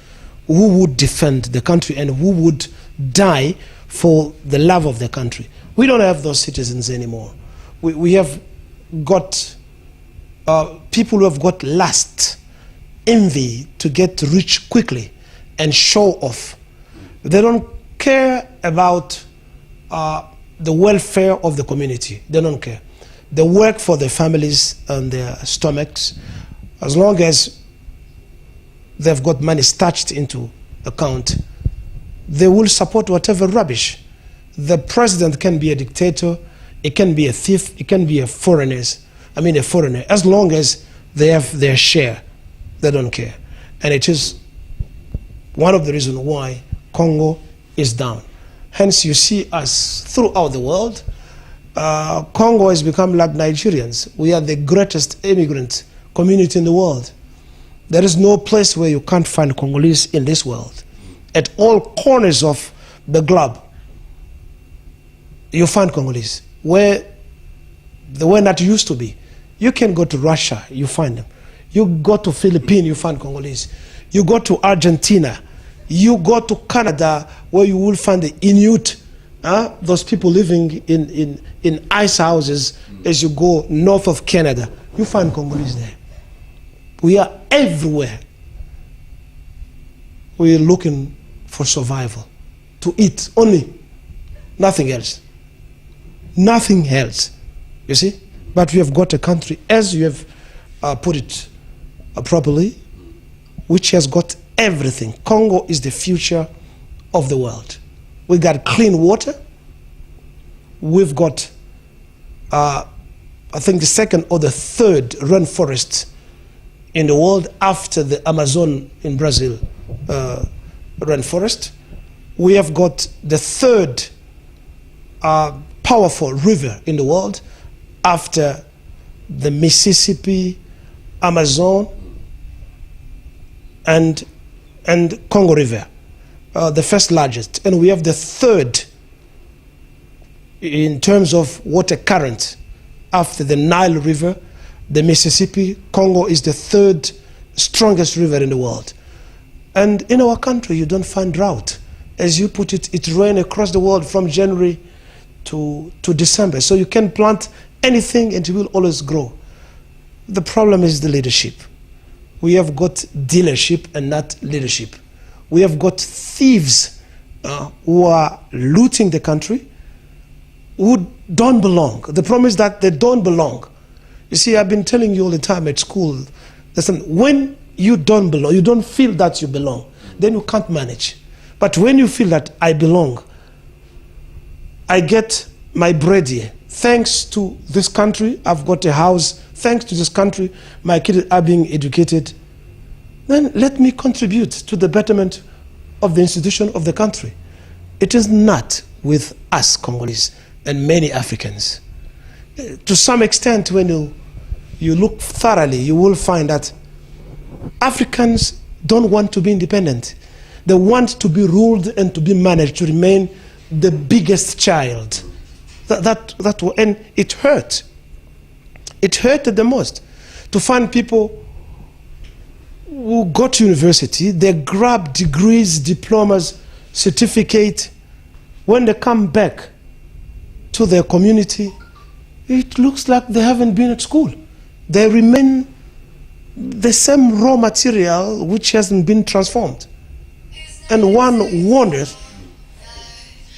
who would defend the country and who would die for the love of the country. We don't have those citizens anymore. We have got people who have got lust, envy to get rich quickly and show off. They don't care about the welfare of the community. They don't care. They work for their families and their stomachs. As long as they've got money stashed into account, they will support whatever rubbish. The president can be a dictator, it can be a thief, it can be a foreigner. As long as they have their share, they don't care. And it is one of the reasons why Congo is down. Hence, you see us throughout the world. Congo has become like Nigerians. We are the greatest immigrant community in the world. There is no place where you can't find Congolese in this world. At all corners of the globe, you find Congolese. Where they were not used to be. You can go to Russia, you find them. You go to Philippines, you find Congolese. You go to Argentina, you go to Canada, where you will find the Inuit, those people living in ice houses. As you go north of Canada, you find Congolese there. We are everywhere. We are looking for survival, to eat only, nothing else. Nothing else, you see? But we have got a country, as you have put it properly, which has got everything. Congo is the future of the world. We got clean water. We've got, I think, the second or the third rainforest in the world after the Amazon in Brazil rainforest. We have got the third powerful river in the world after the Mississippi, Amazon, and Congo River, the first largest. And we have the third in terms of water current after the Nile River. The Mississippi. Congo is the third strongest river in the world. And in our country, you don't find drought. As you put it, it rains across the world from January to December. So you can plant anything and it will always grow. The problem is the leadership. We have got dealership and not leadership. We have got thieves who are looting the country, who don't belong. The problem is that they don't belong. You see, I've been telling you all the time at school, listen, when you don't belong, you don't feel that you belong, then you can't manage. But when you feel that I belong, I get my bread here. Thanks to this country, I've got a house. Thanks to this country, my kids are being educated. Then let me contribute to the betterment of the institution of the country. It is not with us Congolese and many Africans. To some extent, when you look thoroughly, you will find that Africans don't want to be independent. They want to be ruled and to be managed, to remain the biggest child. And it hurt. It hurted the most to find people who go to university, they grab degrees, diplomas, certificate. When they come back to their community, it looks like they haven't been at school. They remain the same raw material which hasn't been transformed. And one wonders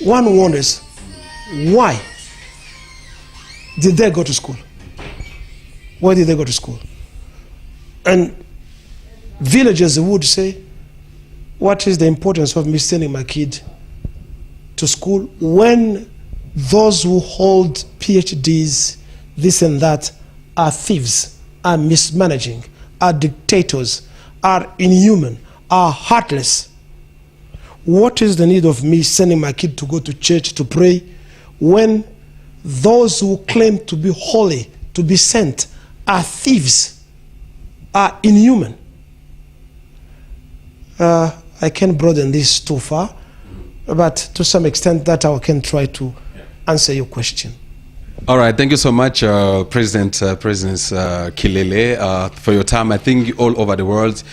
why did they go to school? Why did they go to school? And villagers would say, what is the importance of me sending my kid to school when those who hold PhDs, this and that, are thieves, are mismanaging, are dictators, are inhuman, are heartless? What is the need of me sending my kid to go to church to pray when those who claim to be holy, to be sent, are thieves, are inhuman? I can't broaden this too far, but to some extent that I can try to answer your question. All right, thank you so much, President Kilele, for your time. I think all over the world,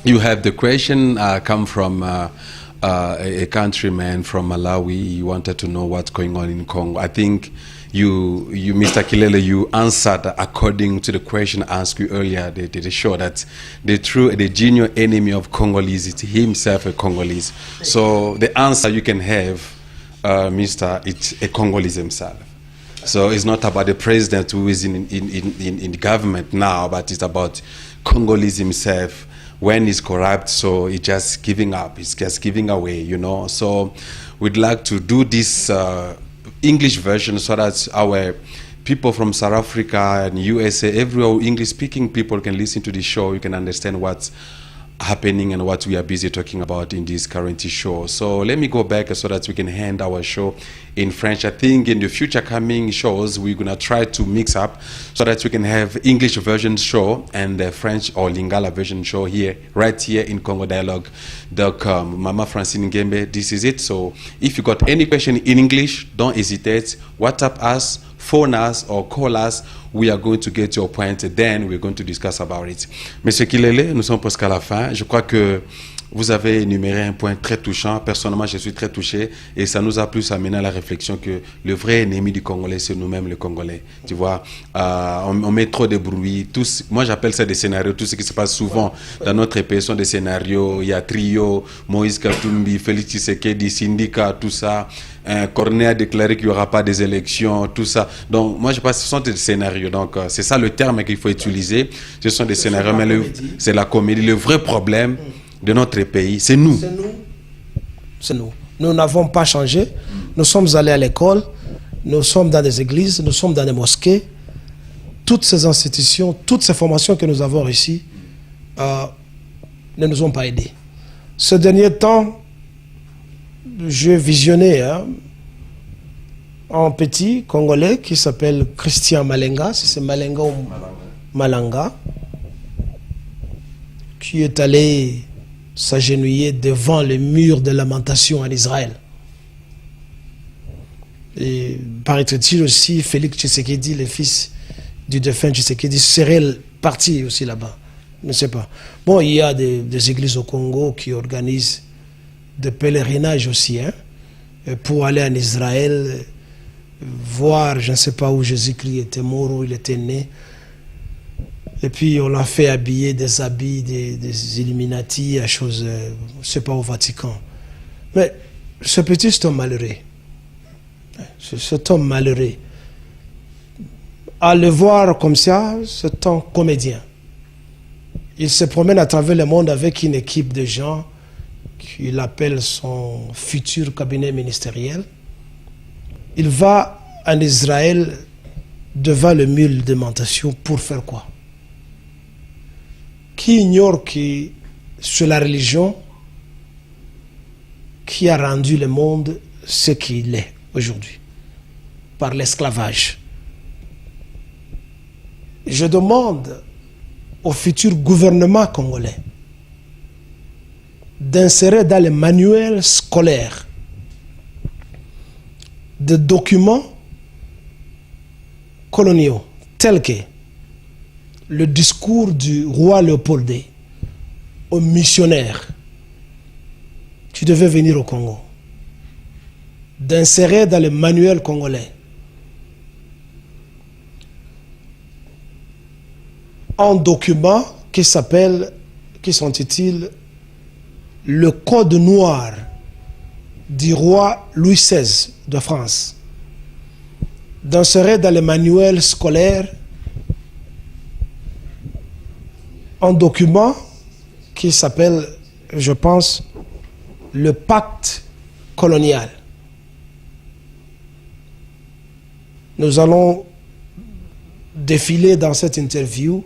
you have the question come from a countryman from Malawi. You wanted to know what's going on in Congo. I think you Mr. Kilele, you answered according to the question asked you earlier. They show that the genuine enemy of Congolese is himself a Congolese. So the answer you can have, it's a Congolese himself. So it's not about the president who is in the government now, but it's about Congolese himself. When he's corrupt, so he's just giving up, he's just giving away, you know. So we'd like to do this English version so that our people from South Africa and USA, everywhere English-speaking people can listen to the show. You can understand what's happening and what we are busy talking about in this current show. So let me go back so that we can hand our show in French. I think in the future coming shows, we're going to try to mix up so that we can have English version show and the French or Lingala version show here, right here in CongoDialogue.com. Mama Francine Ngembe, this is it. So if you got any question in English, don't hesitate. WhatsApp us, phone us or call us. We are going to get your point, then we're going to discuss about it. Monsieur Kilele, nous sommes presque à la fin. Je crois que vous avez énuméré un point très touchant. Personnellement, je suis très touché et ça nous a plus amené à la réflexion que le vrai ennemi du Congolais, c'est nous-mêmes, les Congolais. Tu vois, on met trop de bruit. Moi, j'appelle ça des scénarios. Tout ce qui se passe souvent dans notre pays sont des scénarios. Il y a Trio, Moïse Katumbi, Félix Tshisekedi, Syndicat, tout ça. Cornet a déclaré qu'il n'y aura pas des élections, tout ça. Donc, moi, je pense que ce sont des scénarios. Donc, c'est ça le terme qu'il faut utiliser. Ce sont des scénarios, mais c'est la comédie. Le vrai problème de notre pays, c'est nous. C'est nous. Nous n'avons pas changé. Nous sommes allés à l'école, nous sommes dans des églises, nous sommes dans des mosquées. Toutes ces institutions, toutes ces formations que nous avons réussies ne nous ont pas aidés. Ce dernier temps, j'ai visionné un petit Congolais qui s'appelle Christian Malenga, si c'est Malenga ou Malanga, qui est allé s'agenouiller devant le mur de lamentation en Israël. Et paraît-il aussi, Félix Tshisekedi, le fils du défunt Tshisekedi, serait parti aussi là-bas. Je ne sais pas. Bon, il y a des églises au Congo qui organisent des pèlerinages aussi, pour aller en Israël, voir, je ne sais pas où Jésus-Christ était mort, où il était né. Et puis on l'a fait habiller des habits des Illuminati, à chose, je ne sais pas, au Vatican. Mais ce petit homme malheureux, cet homme malheureux, à le voir comme ça, c'est un comédien. Il se promène à travers le monde avec une équipe de gens qu'il appelle son futur cabinet ministériel. Il va en Israël devant le mur de lamentation pour faire quoi? Qui ignore que c'est la religion qui a rendu le monde ce qu'il est aujourd'hui, par l'esclavage. Je demande au futur gouvernement congolais d'insérer dans les manuels scolaires des documents coloniaux tels que le discours du roi Léopold II aux missionnaires qui devaient venir au Congo, d'insérer dans les manuels congolais un document qui s'intitule le Code noir du roi Louis XVI de France, d'insérer dans les manuels scolaires un document qui s'appelle, je pense, le pacte colonial. Nous allons défiler dans cette interview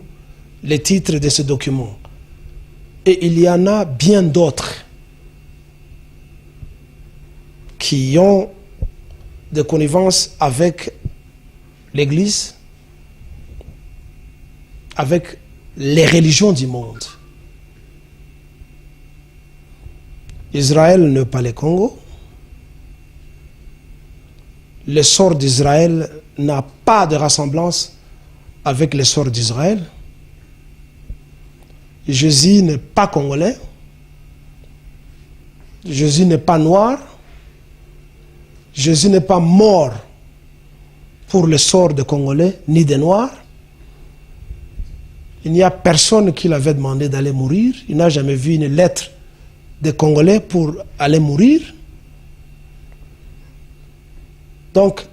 les titres de ce document. Et il y en a bien d'autres qui ont des connivences avec l'Église, avec les religions du monde. Israël n'est pas le Congo. Le sort d'Israël n'a pas de ressemblance avec le sort d'Israël. Jésus n'est pas congolais. Jésus n'est pas noir. Jésus n'est pas mort pour le sort des Congolais ni des Noirs. Il n'y a personne qui l'avait demandé d'aller mourir. Il n'a jamais vu une lettre des Congolais pour aller mourir. Donc,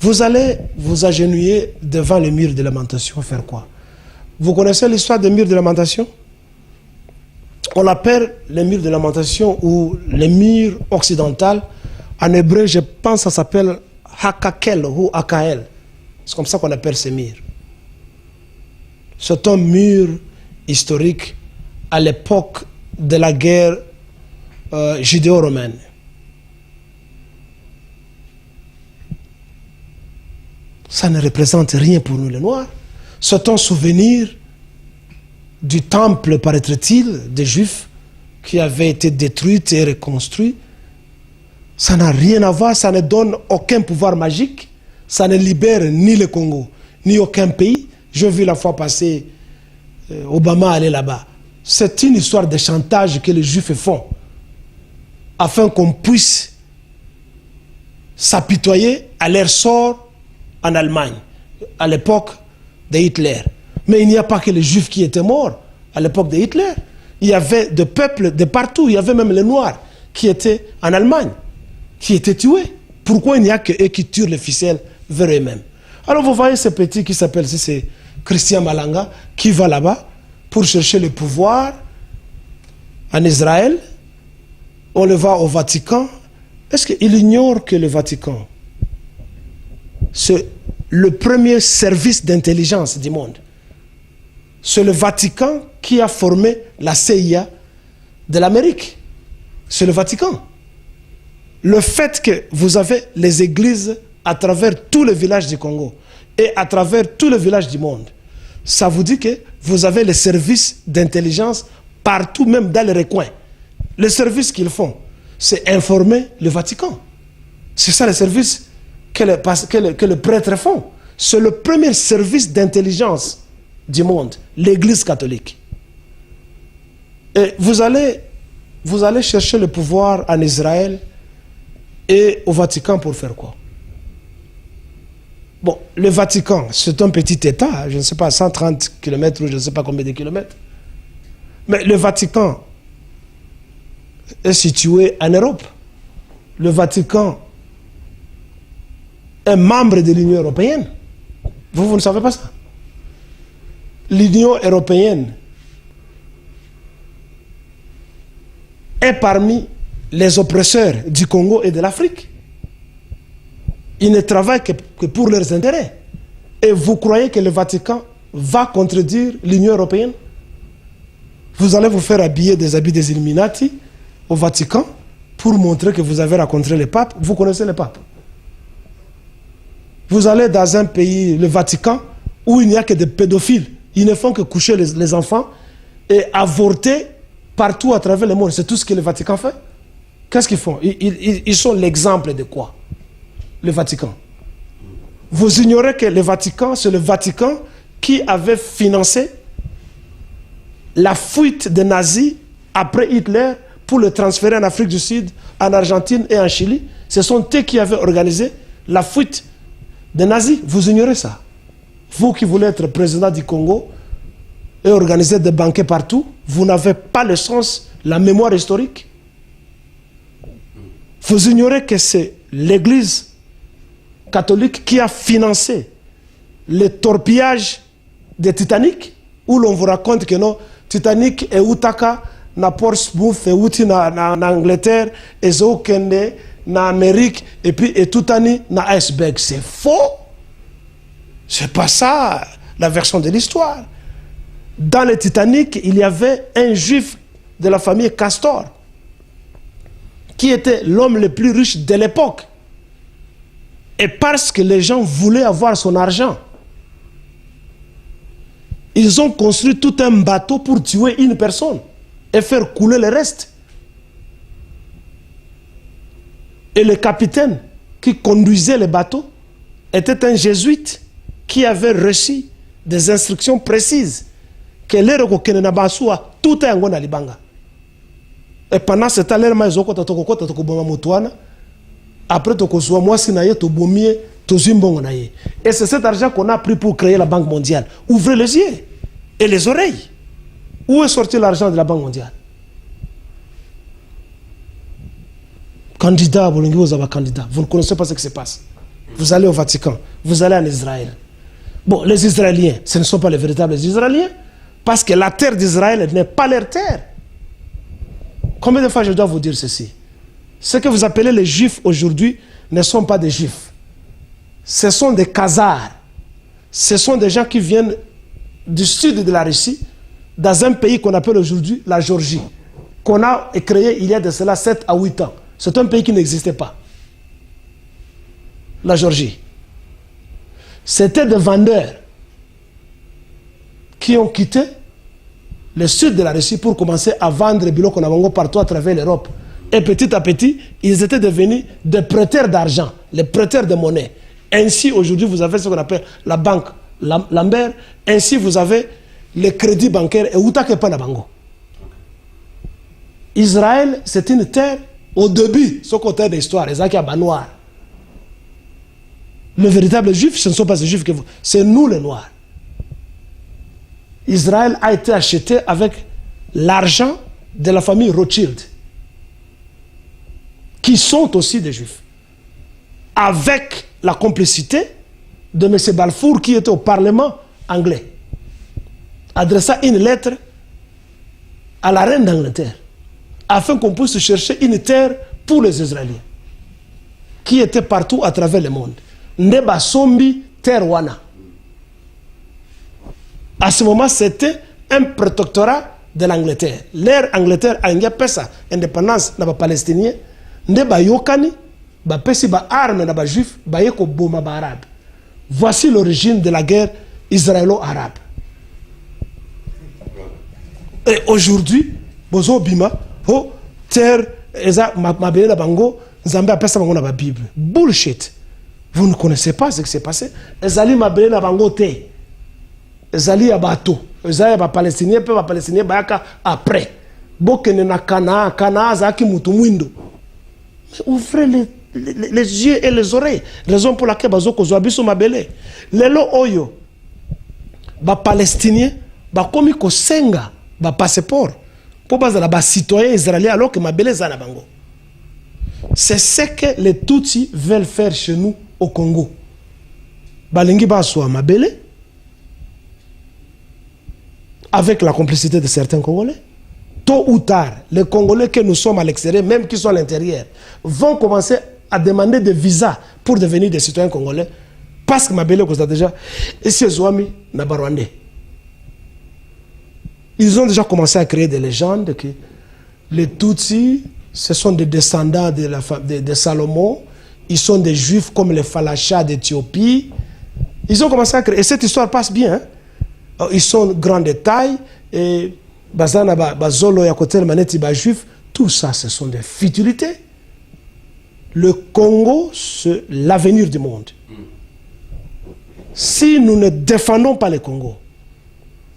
vous allez vous agenouiller devant le mur de lamentation, faire quoi? Vous connaissez l'histoire des murs de lamentation? On l'appelle le mur de lamentation ou le mur occidental. En hébreu, je pense que ça s'appelle Hakakel ou Akael. C'est comme ça qu'on appelle ces murs. C'est un mur historique à l'époque de la guerre judéo-romaine. Ça ne représente rien pour nous les Noirs. C'est un souvenir du temple, paraît-il, des Juifs qui avait été détruit et reconstruit. Ça n'a rien à voir, ça ne donne aucun pouvoir magique, ça ne libère ni le Congo, ni aucun pays. J'ai vu la fois passée Obama aller là-bas. C'est une histoire de chantage que les Juifs font afin qu'on puisse s'apitoyer à leur sort en Allemagne, à l'époque de Hitler. Mais il n'y a pas que les Juifs qui étaient morts à l'époque de Hitler. Il y avait des peuples de partout, il y avait même les Noirs qui étaient en Allemagne, qui étaient tués. Pourquoi il n'y a que eux qui tuent les ficelles vers eux-mêmes? Alors vous voyez ce petit qui s'appelle, c'est Christian Malanga, qui va là-bas pour chercher le pouvoir en Israël. On le voit au Vatican. Est-ce qu'il ignore que le Vatican, c'est le premier service d'intelligence du monde? C'est le Vatican qui a formé la CIA de l'Amérique. C'est le Vatican. Le fait que vous avez les églises à travers tous les villages du Congo et à travers tous les villages du monde, ça vous dit que vous avez les services d'intelligence partout, même dans les recoins. Le service qu'ils font, c'est informer le Vatican. C'est ça le service que les prêtres font. C'est le premier service d'intelligence du monde, l'Église catholique. Et vous allez chercher le pouvoir en Israël et au Vatican pour faire quoi? Bon, le Vatican, c'est un petit État, je ne sais pas, 130 km ou je ne sais pas combien de kilomètres. Mais le Vatican est situé en Europe. Le Vatican est membre de l'Union européenne. Vous ne savez pas ça? L'Union européenne est parmi les oppresseurs du Congo et de l'Afrique. Ils ne travaillent que pour leurs intérêts. Et vous croyez que le Vatican va contredire l'Union européenne? Vous allez vous faire habiller des habits des Illuminati au Vatican pour montrer que vous avez rencontré le pape. Vous connaissez le pape. Vous allez dans un pays, le Vatican, où il n'y a que des pédophiles. Ils ne font que coucher les enfants et avorter partout à travers le monde. C'est tout ce que le Vatican fait. Qu'est-ce qu'ils font? Ils sont l'exemple de quoi? Le Vatican. Vous ignorez que le Vatican, c'est le Vatican qui avait financé la fuite des nazis après Hitler pour le transférer en Afrique du Sud, en Argentine et en Chili. Ce sont eux qui avaient organisé la fuite des nazis. Vous ignorez ça? Vous qui voulez être président du Congo et organiser des banquets partout, vous n'avez pas le sens, la mémoire historique. Vous ignorez que c'est l'Église catholique qui a financé le torpillage des Titanic, où l'on vous raconte que non, Titanic et Utaka na Portsmouth et Uti na Angleterre et Zokende na Amérique et puis et Tutani na iceberg. C'est faux. C'est pas ça la version de l'histoire. Dans le Titanic, il y avait un juif de la famille Castor qui était l'homme le plus riche de l'époque. Et parce que les gens voulaient avoir son argent, ils ont construit tout un bateau pour tuer une personne et faire couler le reste. Et le capitaine qui conduisait le bateau était un jésuite qui avait reçu des instructions précises que l'air ko kenena basua tout est ngona libanga. Et pendant ce temps, l'air maizoko tatokokota tokoboma mutwana. Après tokozwa moi sinaye to bomie to zimbongo na ye. Et c'est cet argent qu'on a pris pour créer la Banque mondiale. Ouvrez les yeux et les oreilles. Où est sorti l'argent de la Banque mondiale? Candidat, vous ne connaissez pas ce qui se passe. Vous allez au Vatican, vous allez en Israël. Bon, les Israéliens, ce ne sont pas les véritables Israéliens, parce que la terre d'Israël n'est pas leur terre. Combien de fois je dois vous dire ceci? Ce que vous appelez les Juifs aujourd'hui ne sont pas des Juifs. Ce sont des Khazars. Ce sont des gens qui viennent du sud de la Russie, dans un pays qu'on appelle aujourd'hui la Géorgie, qu'on a créé il y a de cela 7 à 8 ans. C'est un pays qui n'existait pas. La Géorgie. C'était des vendeurs qui ont quitté le sud de la Russie pour commencer à vendre biloko konabongo partout à travers l'Europe. Et petit à petit, ils étaient devenus des prêteurs d'argent, les prêteurs de monnaie. Ainsi, aujourd'hui, vous avez ce qu'on appelle la banque Lambert. Ainsi, vous avez le crédit bancaire et Utake Panabango. Israël, c'est une terre, au début, ce côté de l'histoire, les Akaba noirs. Le véritable juif, ce ne sont pas les juifs que vous, c'est nous les noirs. Israël a été acheté avec l'argent de la famille Rothschild, qui sont aussi des juifs, avec la complicité de M. Balfour, qui était au Parlement anglais, adressa une lettre à la reine d'Angleterre, afin qu'on puisse chercher une terre pour les Israéliens, qui étaient partout à travers le monde. Ndeba Sombi terre wana. À ce moment, c'était un protectorat de l'Angleterre. L'ère Angleterre a une pesa indépendance na ba palestinien, ndeba yokani, ba pesi ba arme na ba juif, ba yeko boma ba arabe. Voici l'origine de la guerre israélo-arabe. Et aujourd'hui, bozo bima, oh terre eza mabele na bango, nzambe apesa bango na ba Bible. Bullshit. Vous ne connaissez pas ce qui s'est passé. Ezali mabele na bango te. Ezali ya bato. Ezali ya ba palestinien pe ba palestinien bayaka après. Bokene na Kana zaki mutu mwindo. Ouvrez les yeux et les oreilles. Raison pour laquelle bazoko zoabiso mabele. Lelo oyo ba palestinien ba komi ko senga ba passeport pour bazala ba citoyen israélien alors que mabele za na bango. C'est ce que les Tutsis veulent faire chez nous au Congo. Balingi baswa mabele avec la complicité de certains Congolais. Tôt ou tard, les Congolais que nous sommes à l'extérieur, même qui sont à l'intérieur, vont commencer à demander des visas pour devenir des citoyens congolais. Parce que mabele koza déjà et ces Zouami na Barwandais. Ils ont déjà commencé à créer des légendes que les Tutsis, ce sont des descendants de Salomon. Ils sont des juifs comme les Falachas d'Éthiopie. Ils ont commencé à créer. Et cette histoire passe bien. Hein? Ils sont grands de taille. Et Bazana Bazolo Yakotel Maneti Juif. Tout ça, ce sont des futilités. Le Congo, c'est l'avenir du monde. Si nous ne défendons pas le Congo,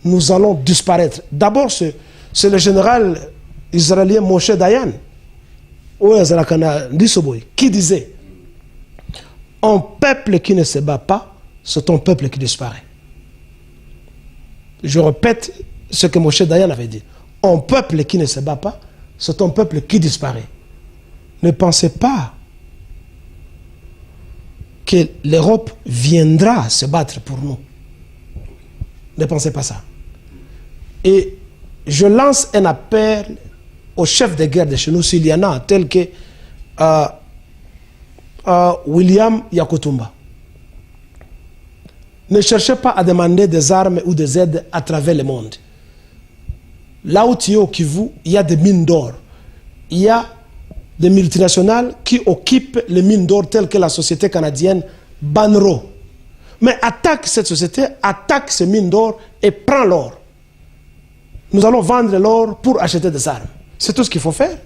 nous allons disparaître. D'abord, c'est le général israélien Moshe Dayan, qui disait: un peuple qui ne se bat pas, c'est un peuple qui disparaît. Je répète ce que Moshe Dayan avait dit. Un peuple qui ne se bat pas, c'est un peuple qui disparaît. Ne pensez pas que l'Europe viendra se battre pour nous. Ne pensez pas ça. Et je lance un appel aux chefs de guerre de chez nous, s'il y en a, tels que William Yakutumba. Ne cherchez pas à demander des armes ou des aides à travers le monde. Là où tu es au Kivu, il y a des mines d'or. Il y a des multinationales qui occupent les mines d'or telles que la société canadienne Banro. Mais attaque cette société, attaque ces mines d'or et prend l'or. Nous allons vendre l'or pour acheter des armes. C'est tout ce qu'il faut faire.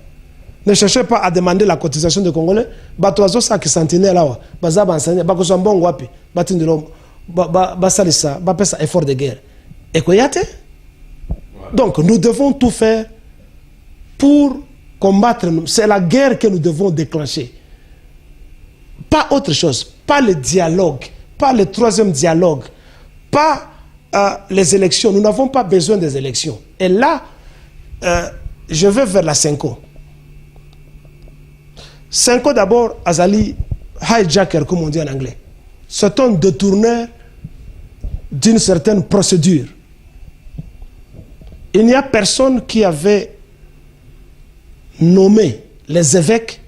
Ne cherchez pas à demander la cotisation des Congolais. Batoazo sa qui sentinelle là, baza bansanya, bakoso mbongo wapi, batindelo basalisa, bapesa effort de guerre. Et koyate. Donc nous devons tout faire pour combattre. C'est la guerre que nous devons déclencher. Pas autre chose. Pas le dialogue. Pas le troisième dialogue. Pas les élections. Nous n'avons pas besoin des élections. Et là, je vais vers la Senko. Senko d'abord, Azali, hijacker, comme on dit en anglais. C'est un détourneur d'une certaine procédure. Il n'y a personne qui avait nommé les évêques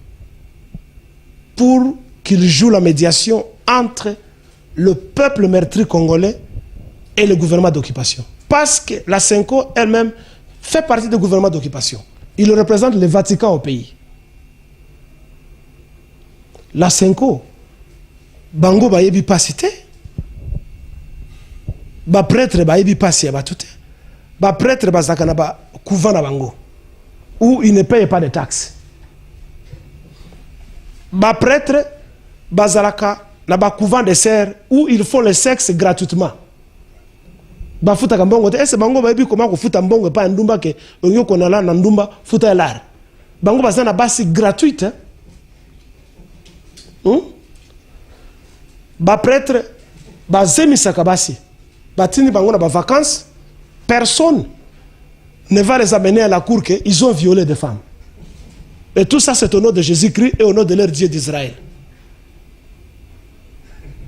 pour qu'ils jouent la médiation entre le peuple meurtri congolais et le gouvernement d'occupation. Parce que la Senko elle-même fait partie du gouvernement d'occupation. Il représente le Vatican au pays. La Senko, bango bayebi pasité, ba prêtre bayebi pasi abatute, ba prêtre bazakana ba couvent na bango, où ils ne payent pas de taxes. Ba prêtre bazalaka na ba couvent de serre où ils font le sexe gratuitement. Ba futa kambongo te ese bango bayebi comment ko futa mbongo pa ndumba ke onyo konala na ndumba futa elar. Bango bazana basi gratuite. Ba prêtre ba zemisaka basi batini bango na ba vacances, personne ne va les amener à la cour que ils ont violé des femmes. Et tout ça c'est au nom de Jésus-Christ et au nom de leur Dieu d'Israël.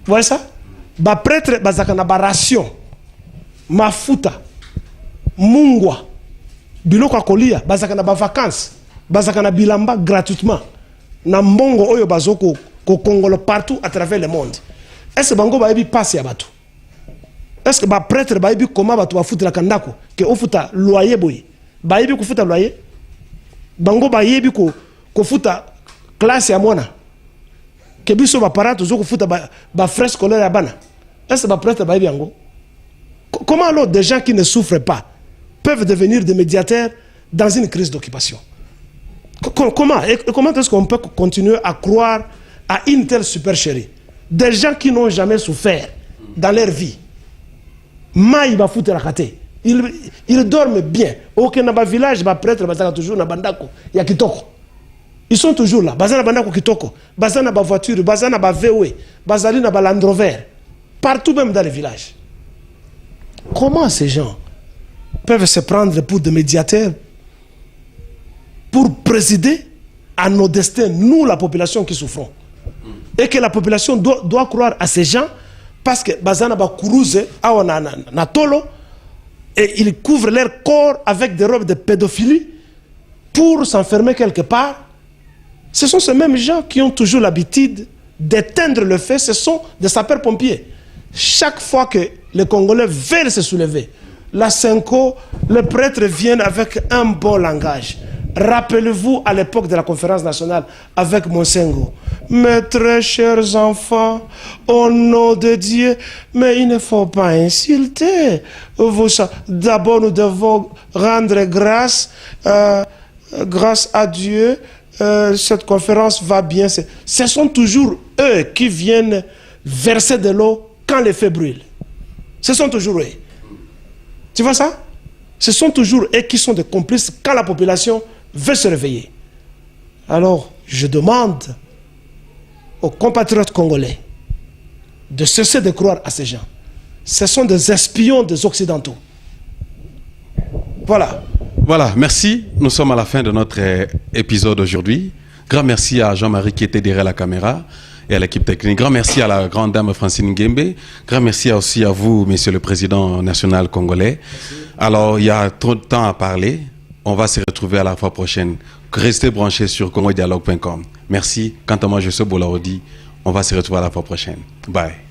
Vous voyez ça? Ba prêtre bazaka na ba ration mafuta mungwa biloko kolia bazaka na ba vacances bazaka na bilamba gratuitement na mbongo oyo bazoko ko Congolo partout à travers le monde. Est-ce que bango baebi passe ya bato? Est-ce que ba prêtre baebi comment bato ba futa kandako ke ofuta loyer boy? Baebi ko futa loyer? Bango baebi ko futa classe ya mwana. Ke biso ba parents zo ko futa ba frais scolaire ya bana. Est-ce que ba prêtre baebi yango? Comment alors des gens qui ne souffrent pas peuvent devenir des médiateurs dans une crise d'occupation? Comment est-ce qu'on peut continuer à croire à une telle supercherie? Des gens qui n'ont jamais souffert dans leur vie. Ils dorment bien. Aucun village, prêtre, toujours na bandako, ya kitoko. Ils sont toujours là. Bazana bandako kitoko, bazana ba voiture, bazana ba VW, bazali na ba Land Rover. Partout même dans les villages. Comment ces gens peuvent se prendre pour des médiateurs pour présider à nos destins, nous la population qui souffrons? Et que la population doit croire à ces gens parce que bazana ba kuruze awa na tolo et ils couvrent leur corps avec des robes de pédophilie pour s'enfermer quelque part. Ce sont ces mêmes gens qui ont toujours l'habitude d'éteindre le feu. Ce sont des sapeurs-pompiers. Chaque fois que les Congolais veulent se soulever, la Senko, les prêtres viennent avec un bon langage. Rappelez-vous à l'époque de la conférence nationale avec Monsengo. Mes très chers enfants, au nom de Dieu, mais il ne faut pas insulter. D'abord, nous devons rendre grâce à Dieu. Cette conférence va bien. Ce sont toujours eux qui viennent verser de l'eau quand les feux brûlent. Ce sont toujours eux. Tu vois ça? Ce sont toujours eux qui sont des complices quand la population veut se réveiller. Alors, je demande aux compatriotes congolais de cesser de croire à ces gens. Ce sont des espions des Occidentaux. Voilà. Voilà, merci. Nous sommes à la fin de notre épisode aujourd'hui. Grand merci à Jean-Marie qui était derrière la caméra et à l'équipe technique. Grand merci à la grande dame Francine Nguembe. Grand merci aussi à vous, Monsieur le Président national congolais. Merci. Alors, il y a trop de temps à parler. On va se retrouver à la fois prochaine. Restez branchés sur congodialogue.com. Merci. Quant à moi, je suis Bolaodi. On va se retrouver à la fois prochaine. Bye.